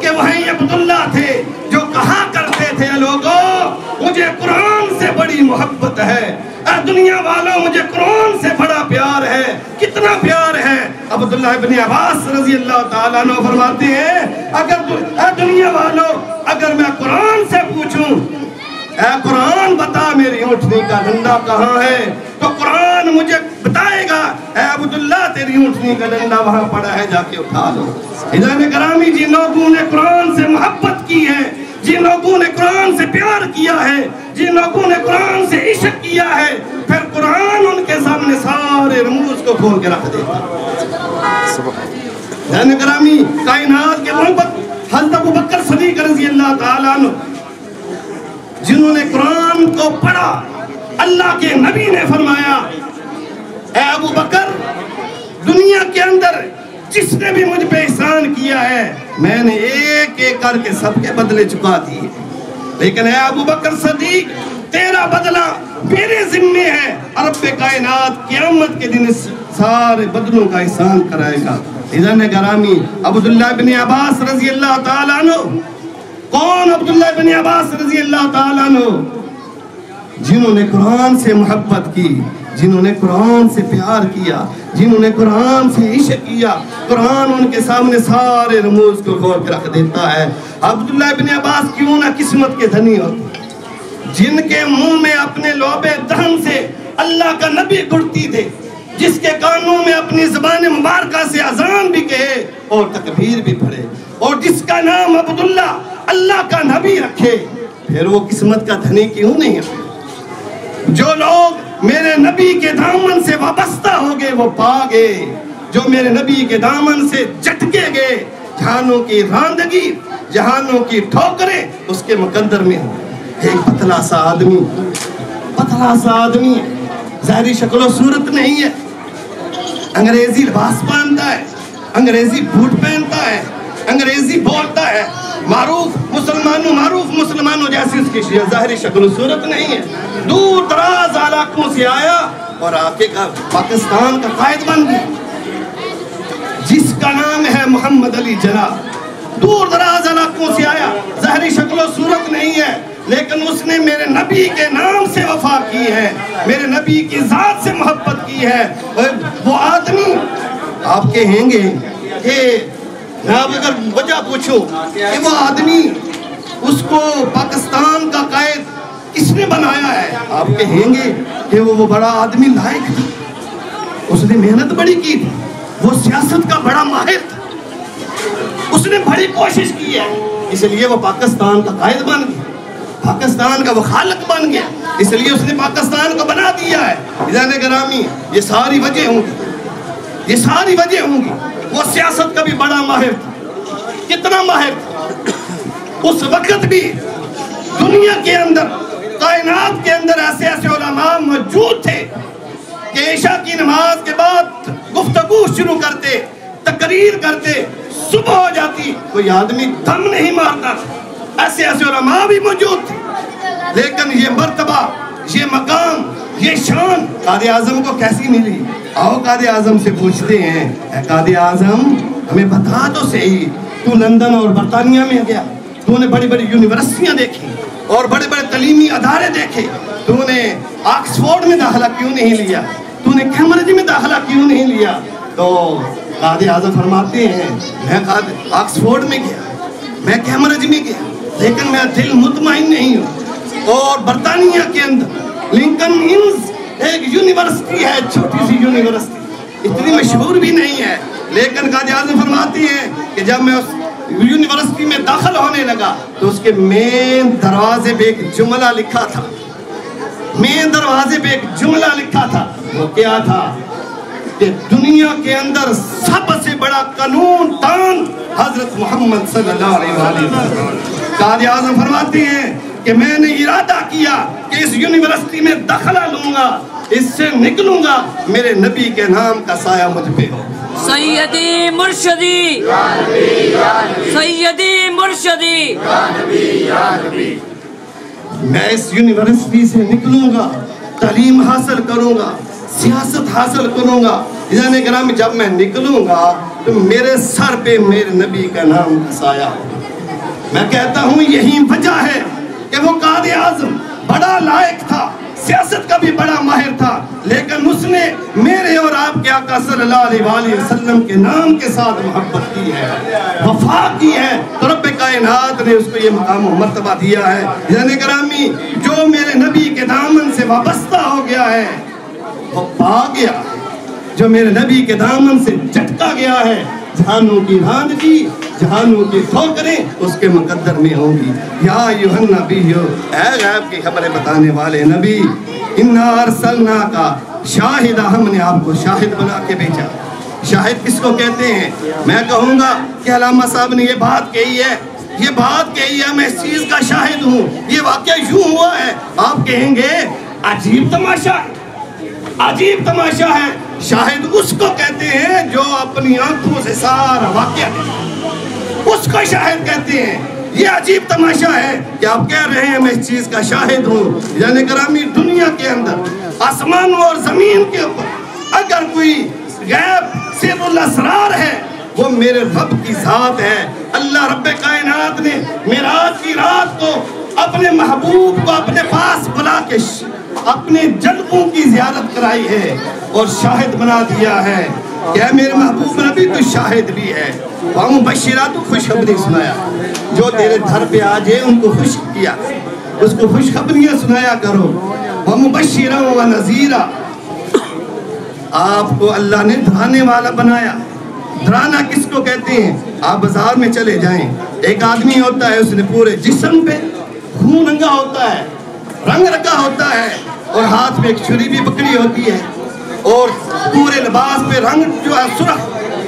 کہ وہیں عبداللہ تھے جو کہا کرتے تھے لوگوں مجھے قرآن سے بڑی محبت ہے، اے دنیا والوں مجھے قرآن سے بڑا پیار ہے۔ کتنا پیار ہے؟ عبداللہ ابن عباس رضی اللہ تعالیٰ عنہ فرماتے ہیں اے دنیا والوں اگر میں قرآن سے پوچھوں اے قرآن بتا میری اونٹنی کا ڈنڈا کہاں ہے، تو قرآن مجھے بتائے گا اے عبداللہ تیری اونٹنی کا ڈنڈا وہاں پڑا ہے، جا کے اٹھا لو۔ عزیزان گرامی، جن لوگوں نے قرآن سے محبت کی ہے، جن لوگوں نے قرآن سے پیار کیا ہے، جن لوگوں نے قرآن سے عشق کیا ہے، پھر قرآن ان کے سامنے سارے رموز کو کھول کے رکھ دیتا۔ عزیزان گرامی، کائنات کے محبت حضرت ابوبکر صدیق رضی اللہ تعالیٰ عنہ جنہوں نے قرآن کو پڑھا، اللہ کے نبی نے فرمایا اے ابو بکر دنیا کے اندر جس نے بھی مجھ پہ احسان کیا ہے میں نے ایک ایک کر کے سب کے بدلے چکا دیے، لیکن اے ابو بکر صدیق تیرا بدلہ میرے ذمے ہے، رب کائنات قیامت کے دن اس سارے بدلوں کا احسان کرائے گا۔ عزیزان گرامی، عبداللہ بن عباس رضی اللہ تعالیٰ عنہ، کون عبداللہ بن عباس رضی اللہ تعالیٰ عنہ؟ جنہوں نے قرآن سے محبت کی، جنہوں نے قرآن سے پیار کیا، جنہوں نے قرآن سے عشق کیا، قرآن ان کے سامنے سارے رموز کو کھول کے رکھ دیتا ہے۔ عبداللہ بن عباس کیوں نہ قسمت کے دھنی ہوتے، جن کے منہ میں اپنے لعبِ دہن سے اللہ کا نبی گھڑتی تھے، جس کے کانوں میں اپنی زبان مبارکہ سے اذان بھی کہے اور تکبیر بھی پڑھے، اور جس کا نام عبداللہ اللہ کا نبی رکھے، پھر وہ قسمت کا دھنی کیوں نہیں ہے؟ جو لوگ میرے نبی کے دامن سے وابستہ ہو گئے وہ پا گئے، جو میرے نبی کے دامن سے جھٹکے گئے، جہانوں کی راندگی، جہانوں کی ٹھوکریں اس کے مقدر میں ہوں۔ ایک پتلا سا آدمی ظاہری شکل و صورت نہیں ہے، انگریزی لباس پہنتا ہے، انگریزی بوٹ پہنتا ہے، انگریزی بولتا ہے، معروف مسلمانوں جیسی اس کی ظاہری شکل و صورت نہیں ہے، دور دراز علاقوں سے آیا اور آکے کا پاکستان کا قائد بن گیا، جس کا نام ہے محمد علی جناح۔ دور دراز علاقوں سے آیا، ظاہری شکل و صورت نہیں ہے، لیکن اس نے میرے نبی کے نام سے وفا کی ہے، میرے نبی کی ذات سے محبت کی ہے۔ وہ آدمی آپ کہیں گے کہ میں اگر وجہ پوچھو کہ وہ آدمی اس کو پاکستان کا قائد کس نے بنایا ہے، آپ کہیں گے کہ وہ بڑا آدمی لائق تھا، اس نے محنت بڑی کی تھی، وہ سیاست کا بڑا ماہر تھا، اس نے بڑی کوشش کی ہے، اس لیے وہ پاکستان کا قائد بن گیا، پاکستان کا وہ خالق بن گیا، اس لیے اس نے پاکستان کو بنا دیا ہے۔ عزیزان گرامی، یہ ساری وجہ ہوں گی، وہ سیاست کا بھی بڑا ماہر تھا، کتنا ماہر تھا، اس وقت بھی دنیا کے اندر، کائنات کے اندر ایسے علماء موجود تھے کہ عشاء کی نماز کے بعد گفتگو شروع کرتے، تقریر کرتے، صبح ہو جاتی کوئی آدمی دم نہیں مارتا تھا، ایسے علماء بھی موجود تھے، لیکن یہ مرتبہ، یہ مقام، یہ شان قائد اعظم کو کیسی ملی؟ آؤ قائد اعظم سے پوچھتے ہیں، اے قائد اعظم ہمیں بتا تو صحیح، تو لندن اور برطانیہ میں گیا، تو نے بڑی بڑی یونیورسٹیاں دیکھی اور بڑے بڑے تعلیمی ادارے دیکھے، تو نے آکسفورڈ میں داخلہ کیوں نہیں لیا، تو نے کیمبرج میں داخلہ کیوں نہیں لیا؟ تو قائد اعظم فرماتے ہیں میں آکسفورڈ میں گیا، میں کیمبرج میں گیا، لیکن میں دل مطمئن نہیں ہوں، اور برطانیہ کے اندر لنکن انز ایک یونیورسٹی ہے، چھوٹی سی یونیورسٹی، اتنی مشہور بھی نہیں ہے، لیکن قائد اعظم فرماتی ہیں کہ جب میں اس یونیورسٹی میں داخل ہونے لگا تو اس کے مین دروازے پہ ایک جملہ لکھا تھا، وہ کیا تھا کہ دنیا کے اندر سب سے بڑا قانون دان حضرت محمد صلی اللہ علیہ وسلم۔ قائد اعظم فرماتی ہیں کہ میں نے ارادہ کیا کہ اس یونیورسٹی میں داخلہ لوں گا، اس سے نکلوں گا، میرے نبی کے نام کا سایہ مجھ پہ ہو۔ سیدی مرشدی، سیدی مرشدی، میں اس یونیورسٹی سے نکلوں گا، تعلیم حاصل کروں گا، سیاست حاصل کروں گا، عزیزان گرامی جب میں نکلوں گا تو میرے سر پہ میرے نبی کا نام کا سایہ ہو۔ میں کہتا ہوں یہی وجہ ہے کہ وہ قائد اعظم بڑا لائق تھا، سیاست کا بھی بڑا ماہر تھا، لیکن اس نے میرے اور آپ کے آقا صلی اللہ علیہ وآلہ وسلم کے نام کے ساتھ محبت کی ہے، وفا کی ہے، تو رب کائنات نے اس کو یہ مقام و مرتبہ دیا ہے۔ یعنی گرامی، جو میرے نبی کے دامن سے وابستہ ہو گیا ہے وہ پا گیا، جو میرے نبی کے دامن سے جھٹکا گیا ہے، جہانوں کی راندگی، جہانوں کی ٹھوکریں اس کے مقدر میں ہوں گی۔ یا ایھا النبی، اے غیب کی خبریں بتانے والے نبی، انا ارسلناک شاہدا، ہم نے آپ کو شاہد بنا کے بھیجا۔ شاہد کس کو کہتے ہیں؟ میں کہوں گا کہ علامہ صاحب نے یہ بات کہی ہے، یہ بات کہی ہے، میں اس چیز کا شاہد ہوں، یہ واقعہ یوں ہوا ہے، آپ کہیں گے عجیب تماشا ہے، عجیب تماشا ہے۔ شاہد اس کو کہتے ہیں جو اپنی آنکھوں سے سارا واقعہ دیکھتا، اس کو شاہد کہتے ہیں۔ یہ عجیب تماشا ہے کہ آپ کہہ رہے ہیں میں اس چیز کا شاہد ہوں۔ یعنی گرامی، دنیا کے اندر، آسمانوں اور زمین کے اوپر اگر کوئی غیب سر الاسرار ہے وہ میرے رب کی ذات ہے۔ اللہ رب کائنات نے معراج کی رات کو اپنے محبوب کو اپنے پاس بلا کے اپنے جلووں کی زیارت کرائی ہے اور شاہد بنا دیا ہے کہ اے میرے محبوب نبی تو شاہد بھی ہے۔ وَمُبَشِّرًا، تو خوشخبری سنایا، جو تیرے گھر پہ آ جائے ان کو خوش کیا، اس کو خوشخبریاں سنایا کرو۔ وَمُبَشِّرًا وَنَذِيرًا، آپ کو اللہ نے ڈرانے والا بنایا۔ ڈرانا کس کو کہتے ہیں؟ آپ بازار میں چلے جائیں، ایک آدمی ہوتا ہے، اس نے پورے جسم پہ خون رنگا ہوتا ہے، رنگ رکھا ہوتا ہے، اور ہاتھ میں ایک چھری بھی پکڑی ہوتی ہے، اور پورے لباس پہ رنگ جو ہے سرخ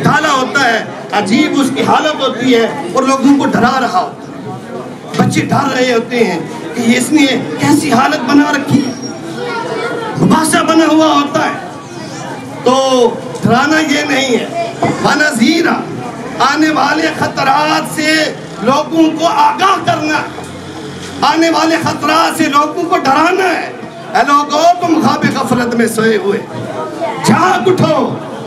ڈالا ہوتا ہے، عجیب اس کی حالت ہوتی ہے، اور لوگوں کو ڈرا رہا ہوتا ہے۔ بچے ڈر رہے ہوتے ہیں کہ اس نے کیسی حالت بنا رکھی ہے، مباحثہ بنا ہوا ہوتا ہے۔ تو ڈرانا یہ نہیں ہے، وَنَذِيرًا، آنے والے خطرات سے لوگوں کو آگاہ کرنا، آنے والے خطرات سے لوگوں کو ڈرانا ہے۔ اے لوگو، تم خواب غفلت میں سوئے ہوئے، جاگ اٹھو،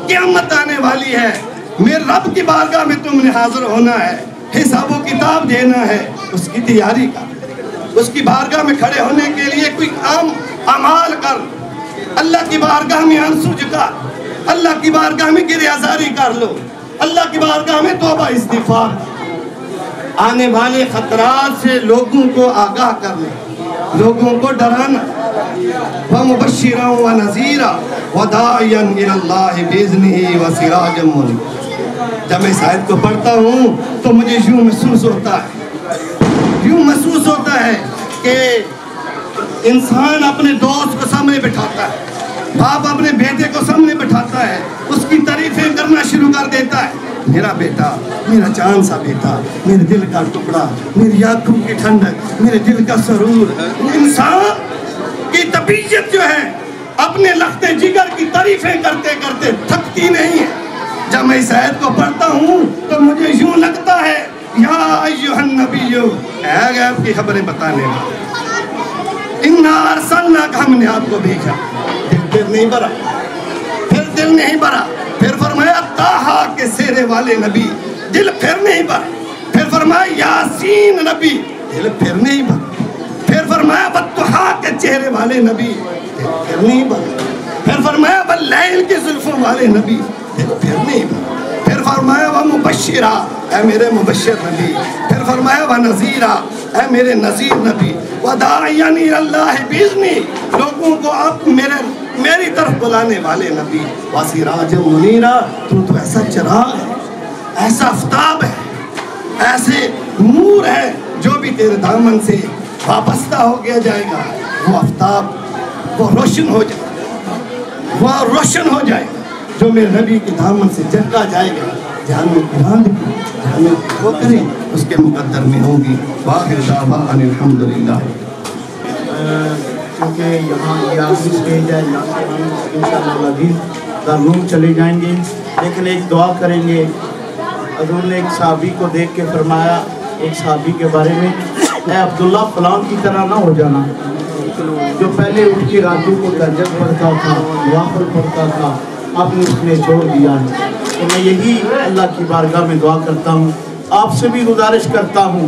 قیامت آنے والی ہے، میرے رب کی بارگاہ میں تم نے حاضر ہونا ہے، حساب و کتاب دینا ہے، اس کی تیاری کر، اس کی بارگاہ میں کھڑے ہونے کے لیے کوئی عام اعمال کر، اللہ کی بارگاہ میں آنسو جھکا، اللہ کی بارگاہ میں گریہ زاری کر لو، اللہ کی بارگاہ میں توبہ استغفار۔ آنے والے خطرات سے لوگوں کو آگاہ کرنا، لوگوں کو ڈرانا۔ وَمُبَشِّرًا وَنَذِيرًا وَدَاعِيًا إِلَى اللَّهِ بِإِذْنِهِ وَسِرَاجًا مُنِيرًا۔ جب میں اس آیت کو پڑھتا ہوں تو مجھے یوں محسوس ہوتا ہے، یوں محسوس ہوتا ہے کہ انسان اپنے دوست کو سامنے بٹھاتا ہے، باپ اپنے بیٹے کو سامنے بٹھاتا ہے، اس کی تعریفیں کرنا شروع کر دیتا ہے، میرا بیٹا، میرا جان سا بیٹا، میرے دل کا ٹکڑا، میری آنکھوں کی ٹھنڈک، میرے دل کا سرور۔ انسان کی طبیعت جو ہے اپنے لخت جگر کی تعریفیں کرتے کرتے تھکتی نہیں ہے۔ جب میں اس آیت کو پڑھتا ہوں تو مجھے یوں لگتا ہے یا ایھا النبی، اے غیب کی خبریں بتانے والے، انا ارسلناک، ہم نے آپ کو بھیجا۔ پھر نہیں بھرا، پھر دل نہیں بھرا، پھر فرمایا طٰہٰ کے چہرے والے نبی، دل پھر نہیں بھرا، پھر فرمایا یاسین نبی، دل پھر نہیں بھرا، پھر فرمایا والضحیٰ کے چہرے والے نبی، دل پھر نہیں بھرا، پھر فرمایا واللیل کے زلفوں والے نبی، دل پھر نہیں بھرا، پھر فرمایا ومبشرا، اے میرے مبشر نبی، پھر فرمایا ونذیرا، اے میرے نذیر نبی، وداعیا الی اللہ باذنی، لوگوں کو آپ میری طرف بلانے والے نبی، وسراجا منیرا، تو ایسا چراغ ہے، ایسا آفتاب ہے، ایسے نور ہے، جو بھی تیرے دامن سے وابستہ ہو گیا جائے گا وہ آفتاب وہ روشن ہو جائے گا، وہ روشن ہو جائے گا، جو میرے نبی کے دامن سے جھٹکا جائے گا، جہنم کی راندگی، جہنم کی ٹھوکریں اس کے مقدر میں ہوں گی۔ وآخر دعوانا ان الحمدللہ۔ کیونکہ یہاں یہ آخری سٹیج ہے، یہاں سے ہم انشاءاللہ عزیز دارالعلوم چلے جائیں گے، لیکن ایک دعا کریں گے۔ حضور نے ایک صحابی کو دیکھ کے فرمایا، ایک صحابی کے بارے میں، اے عبداللہ فلان کی طرح نہ ہو جانا، جو پہلے اٹھ کے راتوں کو تہجد پڑھتا تھا، نوافل پڑھتا تھا، اب اس نے چھوڑ دیا ہے۔ تو میں یہی اللہ کی بارگاہ میں دعا کرتا ہوں، آپ سے بھی گزارش کرتا ہوں